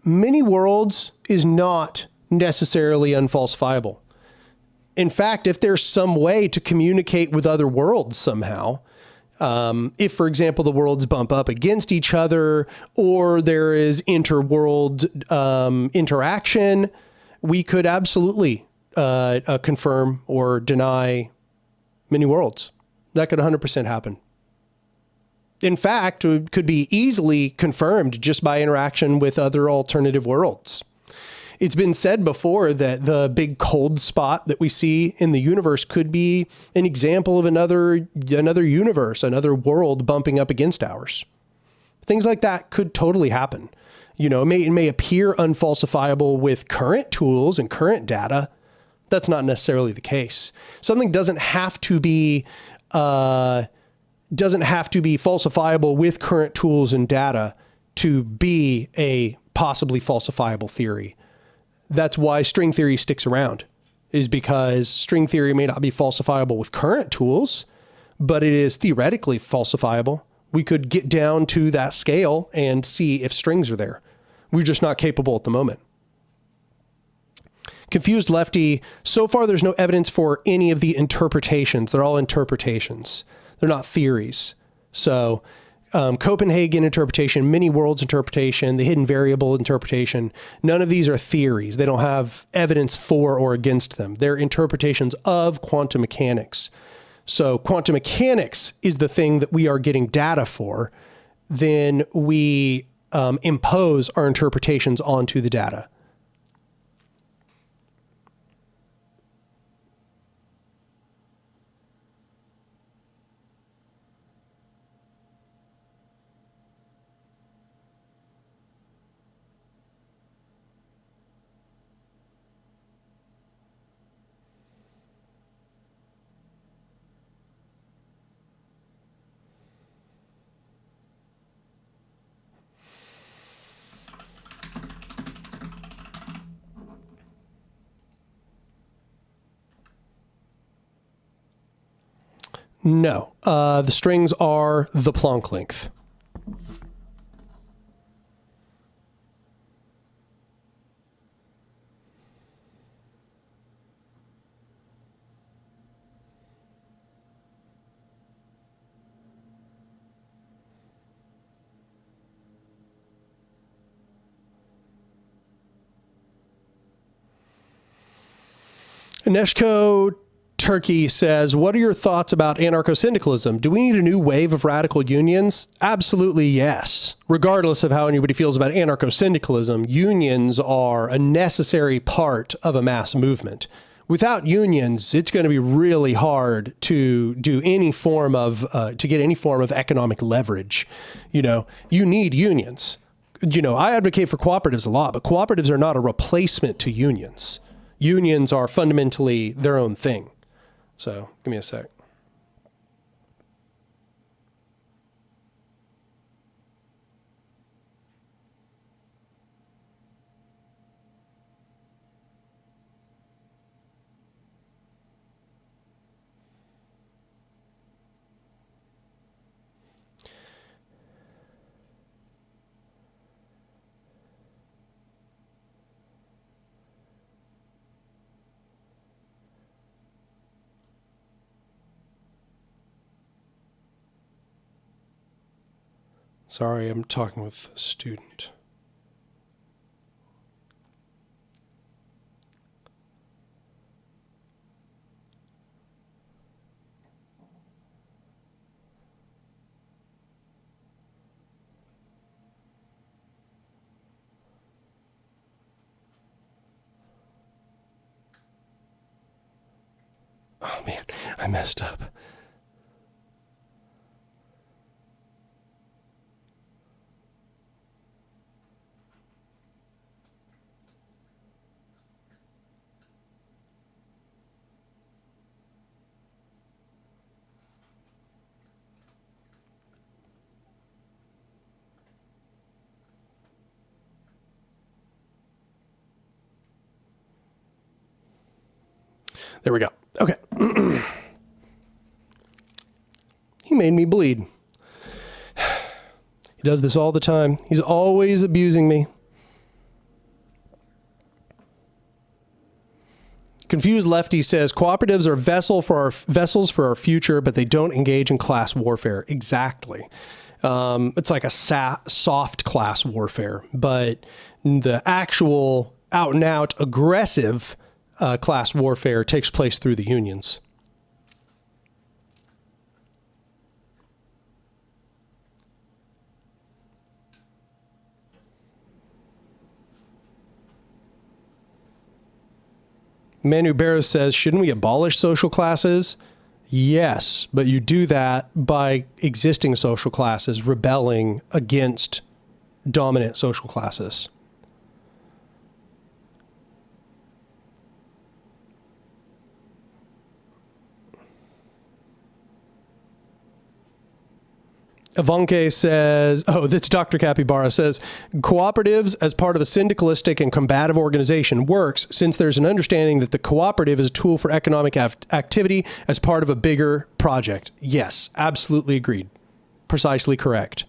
Many worlds is not necessarily unfalsifiable. In fact, if there's some way to communicate with other worlds somehow, if, for example, the worlds bump up against each other or there is interworld interaction, we could absolutely confirm or deny many worlds. That could 100% happen. In fact, it could be easily confirmed just by interaction with other alternative worlds. It's been said before that the big cold spot that we see in the universe could be an example of another universe, another world bumping up against ours. Things like that could totally happen. You know, it may appear unfalsifiable with current tools and current data. That's not necessarily the case. Something doesn't have to be falsifiable with current tools and data to be a possibly falsifiable theory. That's why string theory sticks around, is because string theory may not be falsifiable with current tools, but it is theoretically falsifiable. We could get down to that scale and see if strings are there. We're just not capable at the moment. Confused Lefty, so far there's no evidence for any of the interpretations. They're all interpretations. They're not theories. So Copenhagen interpretation, many worlds interpretation, the hidden variable interpretation, none of these are theories. They don't have evidence for or against them. They're interpretations of quantum mechanics. So quantum mechanics is the thing that we are getting data for. Then we impose our interpretations onto the data. No, the strings are the Planck length. Neshko Turkey says, what are your thoughts about anarcho-syndicalism? Do we need a new wave of radical unions? Absolutely yes. Regardless of how anybody feels about anarcho-syndicalism, unions are a necessary part of a mass movement. Without unions, it's going to be really hard to do any form of, to get any form of economic leverage. You know, you need unions. You know, I advocate for cooperatives a lot, but cooperatives are not a replacement to unions. Unions are fundamentally their own thing. So give me a sec. Sorry, I'm talking with a student. Oh man, I messed up. There we go. Okay. He made me bleed. He does this all the time. He's always abusing me. Confused Lefty says, cooperatives are vessels for our future, but they don't engage in class warfare. Exactly. It's like a soft class warfare, but the actual out and out aggressive class warfare takes place through the unions. Manu Barrow says, shouldn't we abolish social classes? Yes, but you do that by existing social classes rebelling against dominant social classes. Ivanke says, oh, that's Dr. Capybara says, cooperatives as part of a syndicalistic and combative organization works since there's an understanding that the cooperative is a tool for economic activity as part of a bigger project. Yes, absolutely agreed. Precisely correct.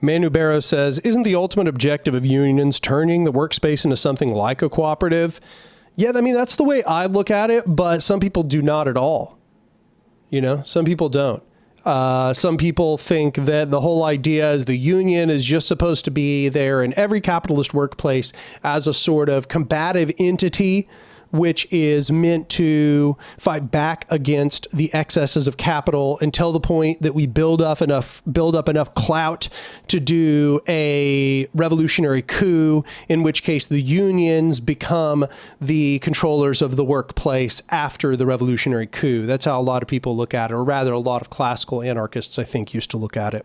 Manu Barrow says, isn't the ultimate objective of unions turning the workspace into something like a cooperative? Yeah, I mean, that's the way I look at it, but some people do not at all. You know, some people don't. Some people think that the whole idea is the union is just supposed to be there in every capitalist workplace as a sort of combative entity, which is meant to fight back against the excesses of capital until the point that we build up enough clout to do a revolutionary coup, in which case the unions become the controllers of the workplace after the revolutionary coup. That's how a lot of people look at it, or rather a lot of classical anarchists, I think, used to look at it.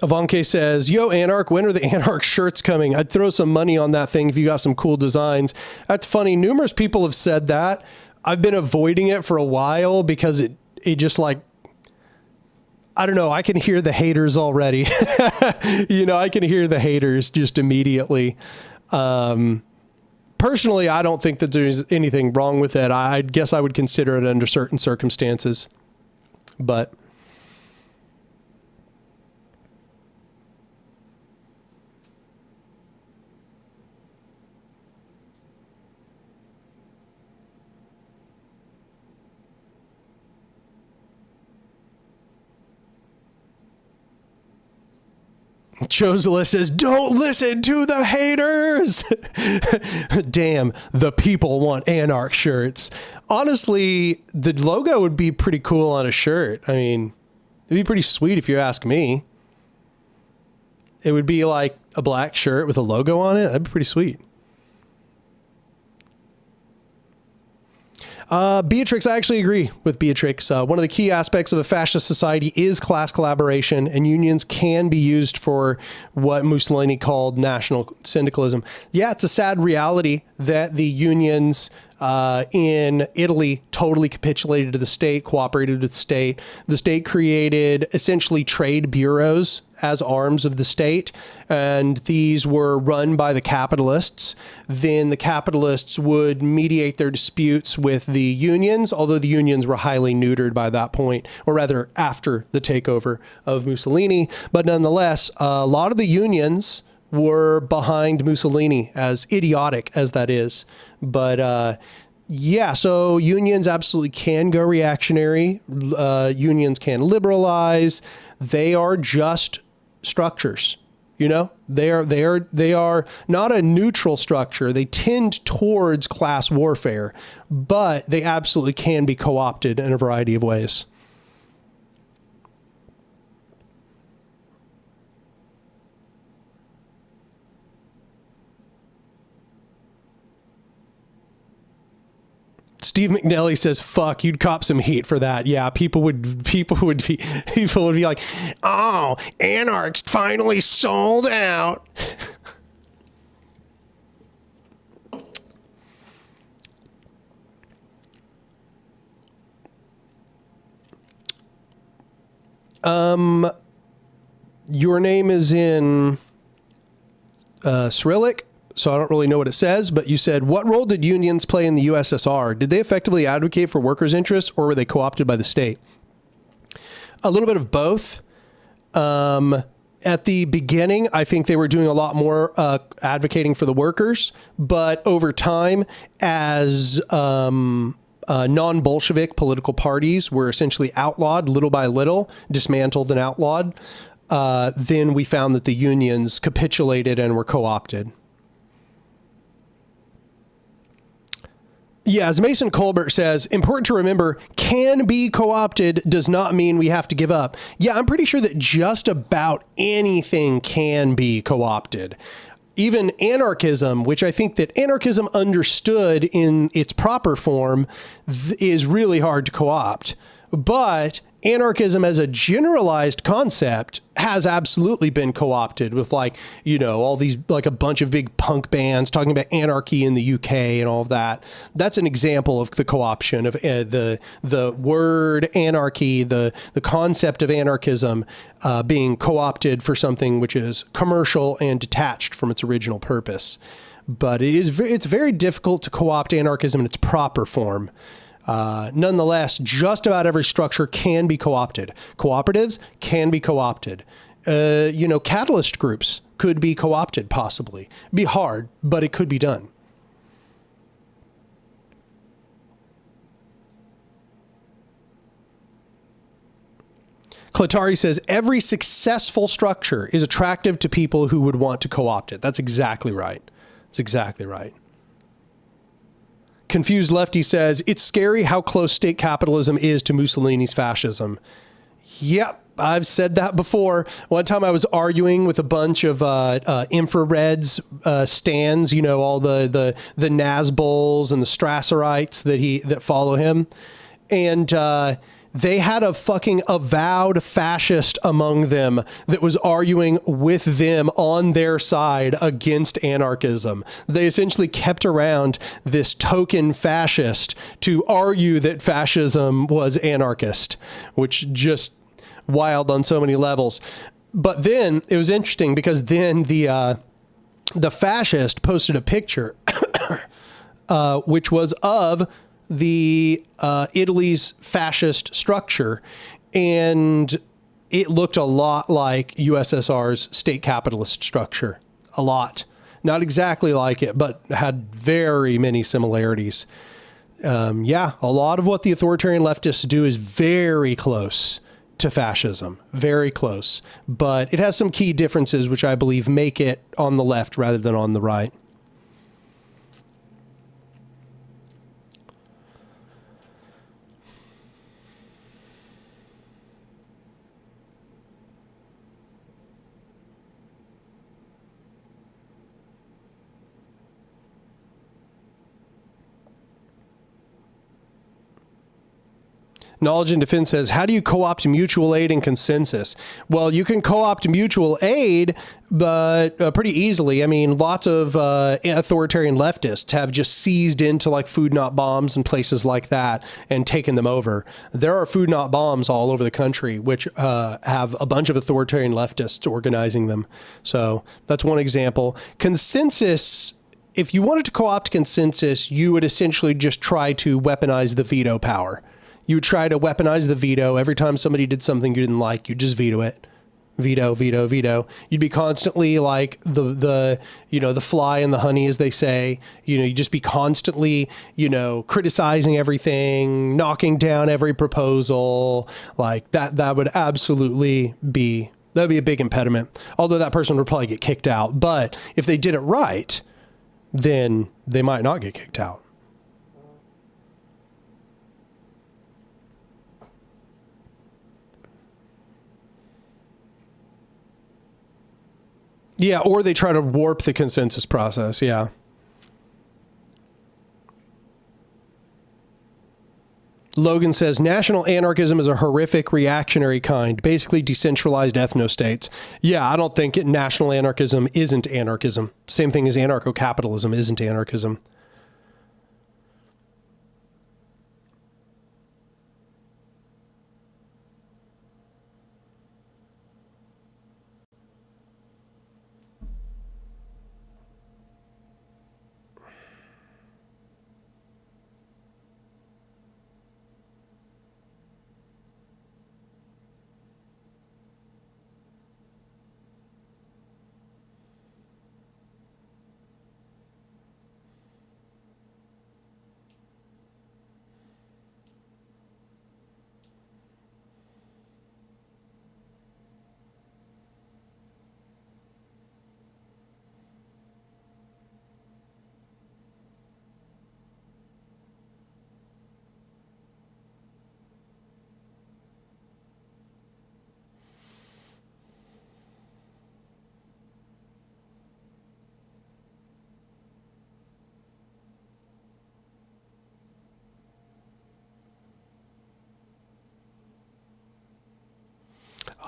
Ivanke says, yo, Anark, when are the Anark shirts coming? I'd throw some money on that thing if you got some cool designs. That's funny. Numerous people have said that. I've been avoiding it for a while because it just like, I don't know. I can hear the haters already. You know, I can hear the haters just immediately. Personally, I don't think that there's anything wrong with it. I guess I would consider it under certain circumstances, but Chosela says, don't listen to the haters. Damn, the people want Anarch shirts. Honestly, the logo would be pretty cool on a shirt. I mean, it'd be pretty sweet if you ask me. It would be like a black shirt with a logo on it. That'd be pretty sweet. Beatrix, I actually agree with Beatrix. One of the key aspects of a fascist society is class collaboration, and unions can be used for what Mussolini called national syndicalism. Yeah, it's a sad reality that the unions in Italy totally capitulated to the state, cooperated with the state. The state created essentially trade bureaus as arms of the state, and these were run by the capitalists. Then the capitalists would mediate their disputes with the unions, although the unions were highly neutered by that point, or rather after the takeover of Mussolini. But nonetheless, a lot of the unions were behind Mussolini, as idiotic as that is. But yeah, so unions absolutely can go reactionary. Unions can liberalize. They are just structures. You know, they are not a neutral structure. They tend towards class warfare, but they absolutely can be co-opted in a variety of ways. Steve McNally says, fuck, you'd cop some heat for that. Yeah, people would be like, oh, Anarch's finally sold out. Your name is in Cyrillic, so I don't really know what it says, but you said, what role did unions play in the USSR? Did they effectively advocate for workers' interests, or were they co-opted by the state? A little bit of both. At the beginning, I think they were doing a lot more advocating for the workers, but over time, as non-Bolshevik political parties were essentially outlawed little by little, dismantled and outlawed, then we found that the unions capitulated and were co-opted. Yeah, as Mason Colbert says, important to remember, can be co-opted does not mean we have to give up. Yeah, I'm pretty sure that just about anything can be co-opted. Even anarchism, which I think that anarchism understood in its proper form, is really hard to co-opt. But anarchism as a generalized concept has absolutely been co-opted with, like, you know, all these, like a bunch of big punk bands talking about anarchy in the UK and all of that. That's an example of the co-option of the word anarchy, the concept of anarchism being co-opted for something which is commercial and detached from its original purpose. But it's very difficult to co-opt anarchism in its proper form. Nonetheless, just about every structure can be co-opted. Cooperatives can be co-opted. You know, catalyst groups could be co-opted, possibly. Be hard, but it could be done. Klatari says, every successful structure is attractive to people who would want to co-opt it. That's exactly right. That's exactly right. Confused Lefty says, it's scary how close state capitalism is to Mussolini's fascism. Yep, I've said that before. One time I was arguing with a bunch of infrareds stands, you know, all the Nazbols and the Strasserites that follow him. And they had a fucking avowed fascist among them that was arguing with them on their side against anarchism. They essentially kept around this token fascist to argue that fascism was anarchist, which just wild on so many levels. But then it was interesting because then the fascist posted a picture, which was of the Italy's fascist structure, and it looked a lot like USSR's state capitalist structure. A lot. Not exactly like it, but had very many similarities. Yeah, a lot of what the authoritarian leftists do is very close to fascism. Very close. But it has some key differences, which I believe make it on the left rather than on the right. Knowledge and Defense says, how do you co-opt mutual aid and consensus? Well, you can co-opt mutual aid, but pretty easily. I mean, lots of authoritarian leftists have just seized into like food not bombs and places like that and taken them over. There are food not bombs all over the country, which have a bunch of authoritarian leftists organizing them. So that's one example. Consensus, if you wanted to co-opt consensus, you would essentially just try to weaponize the veto power. You would try to weaponize the veto. Every time somebody did something you didn't like, you just veto it. Veto, veto, veto. You'd be constantly like the fly and the honey, as they say. You'd just be constantly, criticizing everything, knocking down every proposal. Like that would absolutely be, that'd be a big impediment. Although that person would probably get kicked out. But if they did it right, then they might not get kicked out. Yeah, or they try to warp the consensus process, yeah. Logan says, national anarchism is a horrific reactionary kind, basically decentralized ethnostates. Yeah, I don't think national anarchism isn't anarchism. Same thing as anarcho-capitalism isn't anarchism.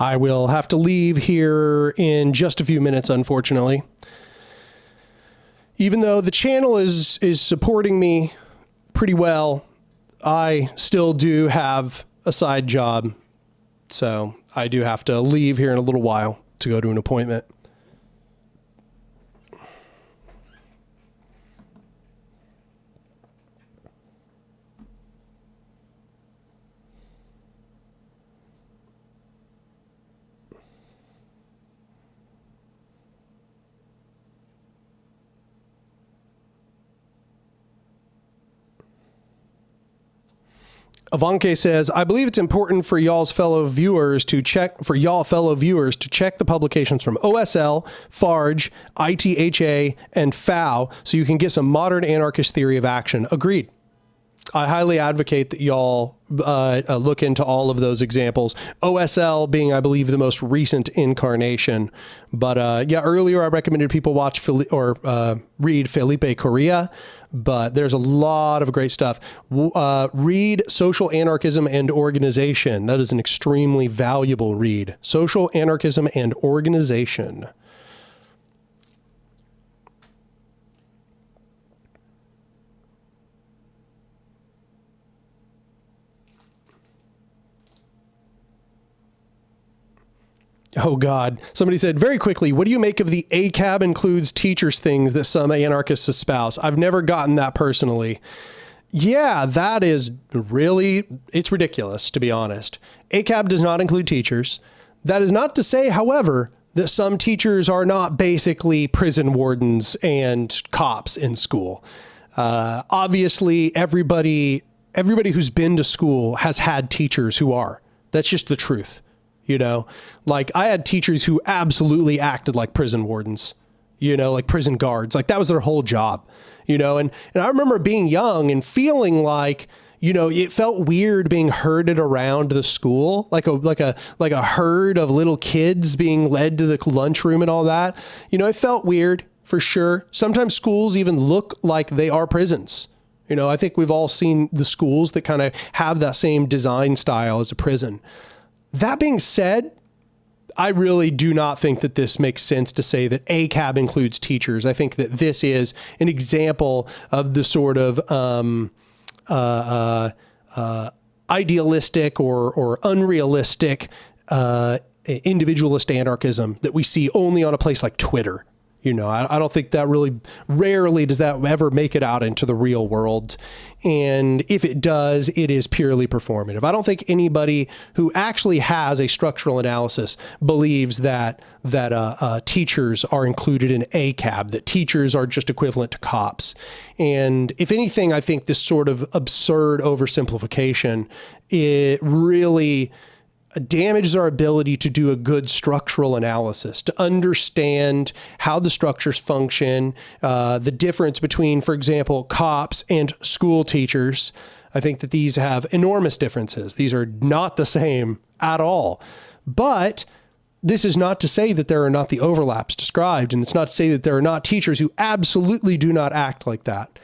I will have to leave here in just a few minutes, unfortunately. Even though the channel is supporting me pretty well, I still do have a side job. So I do have to leave here in a little while to go to an appointment. Avanke says, I believe it's important for y'all's fellow viewers to check the publications from OSL, FARJ, ITHA, and FAO so you can get some modern anarchist theory of action. Agreed. I highly advocate that y'all look into all of those examples. OSL being, I believe, the most recent incarnation. But yeah, earlier I recommended people watch read Felipe Correa, but there's a lot of great stuff. Read Social Anarchism and Organization. That is an extremely valuable read. Social Anarchism and Organization. Oh, God. Somebody said, very quickly, what do you make of the ACAB includes teachers things that some anarchists espouse? I've never gotten that personally. Yeah, that is really, it's ridiculous, to be honest. ACAB does not include teachers. That is not to say, however, that some teachers are not basically prison wardens and cops in school. Obviously, everybody who's been to school has had teachers who are. That's just the truth. Like I had teachers who absolutely acted like prison wardens, like prison guards, like that was their whole job, and I remember being young and feeling like, it felt weird being herded around the school, like a herd of little kids being led to the lunchroom and all that. It felt weird for sure. Sometimes schools even look like they are prisons. I think we've all seen the schools that kind of have that same design style as a prison. That being said, I really do not think that this makes sense to say that ACAB includes teachers. I think that this is an example of the sort of idealistic or unrealistic individualist anarchism that we see only on a place like Twitter. I don't think that rarely does that ever make it out into the real world. And if it does, it is purely performative. I don't think anybody who actually has a structural analysis believes that teachers are included in ACAB, that teachers are just equivalent to cops. And if anything, I think this sort of absurd oversimplification, it really damages our ability to do a good structural analysis, to understand how the structures function, the difference between, for example, cops and school teachers. I think that these have enormous differences. These are not the same at all. But this is not to say that there are not the overlaps described, and it's not to say that there are not teachers who absolutely do not act like that.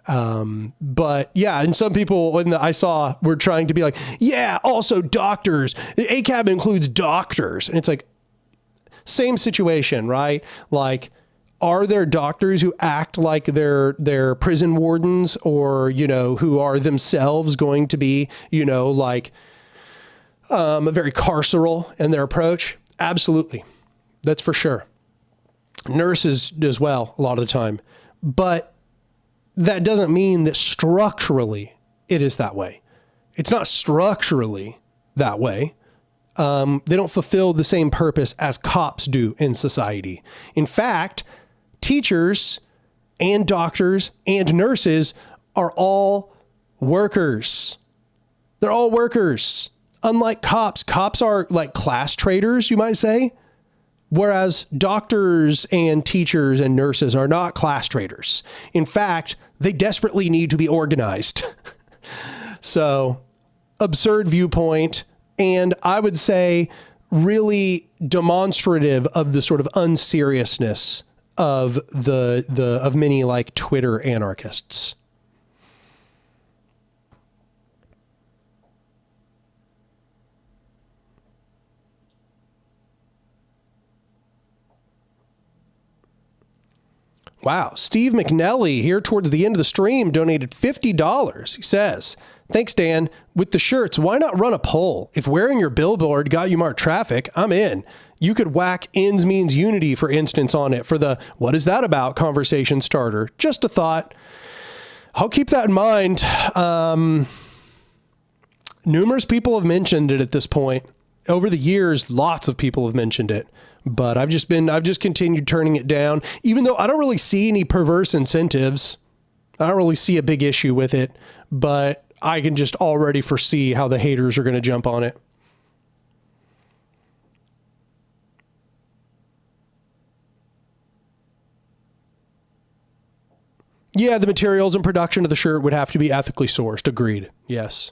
But yeah, and some people I saw were trying to be like, yeah, also doctors, ACAB includes doctors. And it's like, same situation, right? Like, are there doctors who act like they're prison wardens or, who are themselves going to be, very carceral in their approach? Absolutely. That's for sure. Nurses as well, a lot of the time. But that doesn't mean that structurally it is that way. It's not structurally that way. They don't fulfill the same purpose as cops do in society. In fact, teachers and doctors and nurses are all workers. They're all workers. Unlike cops are like class traders, you might say. Whereas doctors and teachers and nurses are not class traders. In fact, they desperately need to be organized. So, absurd viewpoint, and I would say really demonstrative of the sort of unseriousness of of many like Twitter anarchists. Wow. Steve McNelly here towards the end of the stream donated $50. He says, thanks, Dan. With the shirts, why not run a poll? If wearing your billboard got you more traffic, I'm in. You could whack ends means unity, for instance, on it for the what is that about conversation starter. Just a thought. I'll keep that in mind. Numerous people have mentioned it at this point. Over the years, lots of people have mentioned it. But I've just continued turning it down, even though I don't really see any perverse incentives. I don't really see a big issue with it, but I can just already foresee how the haters are going to jump on it. Yeah, the materials and production of the shirt would have to be ethically sourced. Agreed. Yes.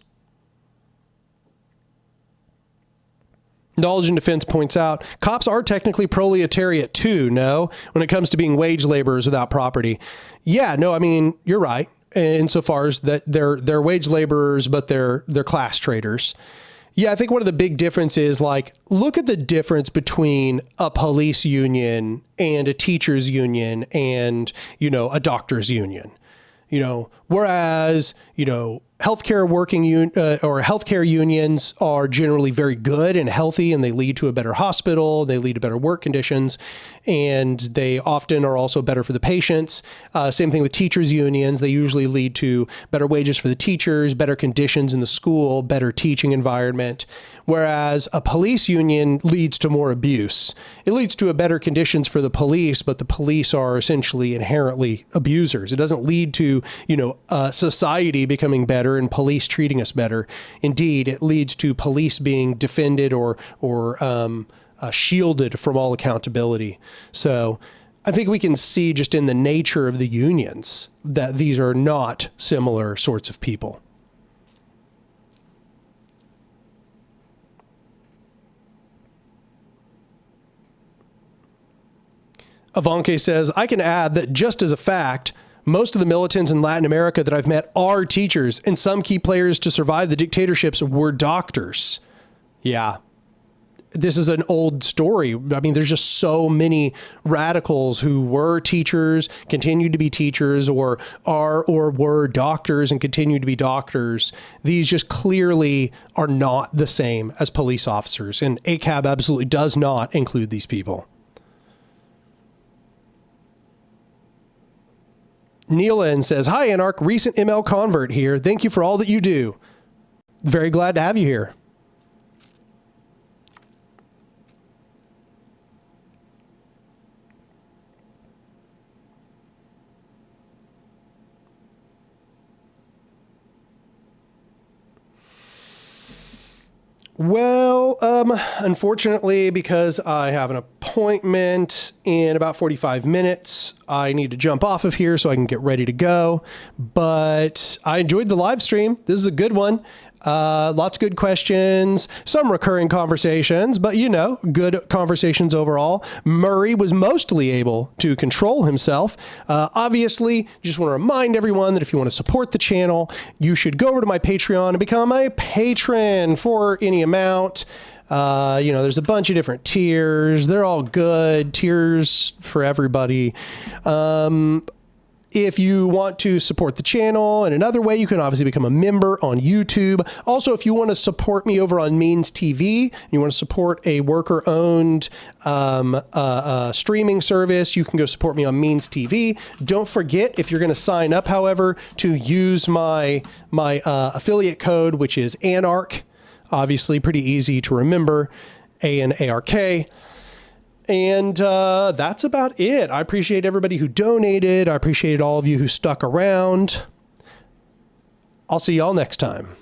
Knowledge and Defense points out, cops are technically proletariat too, no? When it comes to being wage laborers without property. Yeah, no, I mean, you're right. Insofar as that they're wage laborers, but they're class traders. Yeah, I think one of the big differences is like, look at the difference between a police union and a teachers union and, a doctors union. Whereas, healthcare healthcare unions are generally very good and healthy, and they lead to a better hospital, they lead to better work conditions, and they often are also better for the patients. Same thing with teachers unions. They usually lead to better wages for the teachers, better conditions in the school, better teaching environment. whereas a police union leads to more abuse. It leads to a better conditions for the police, but the police are essentially inherently abusers. It doesn't lead to, society becoming better and police treating us better. Indeed, it leads to police being defended or shielded from all accountability. So I think we can see just in the nature of the unions that these are not similar sorts of people. Ivanke says, I can add that just as a fact, most of the militants in Latin America that I've met are teachers, and some key players to survive the dictatorships were doctors. Yeah. This is an old story. I mean, there's just so many radicals who were teachers, continued to be teachers, or are or were doctors and continue to be doctors. These just clearly are not the same as police officers, and ACAB absolutely does not include these people. Neelan says, hi, Anark, recent ML convert here. Thank you for all that you do. Very glad to have you here. Well, unfortunately, because I have an appointment in about 45 minutes, I need to jump off of here so I can get ready to go. But I enjoyed the live stream. This is a good one. Lots of good questions, some recurring conversations, but good conversations overall. Murray was mostly able to control himself. Obviously, just want to remind everyone that if you want to support the channel, you should go over to my Patreon and become a patron for any amount. There's a bunch of different tiers. They're all good tiers for everybody. If you want to support the channel in another way, you can obviously become a member on YouTube. Also, if you want to support me over on Means TV, you want to support a worker-owned streaming service, you can go support me on Means TV. Don't forget, if you're going to sign up, however, to use my affiliate code, which is Anark. Obviously, pretty easy to remember, ANARK. And that's about it. I appreciate everybody who donated. I appreciate all of you who stuck around. I'll see y'all next time.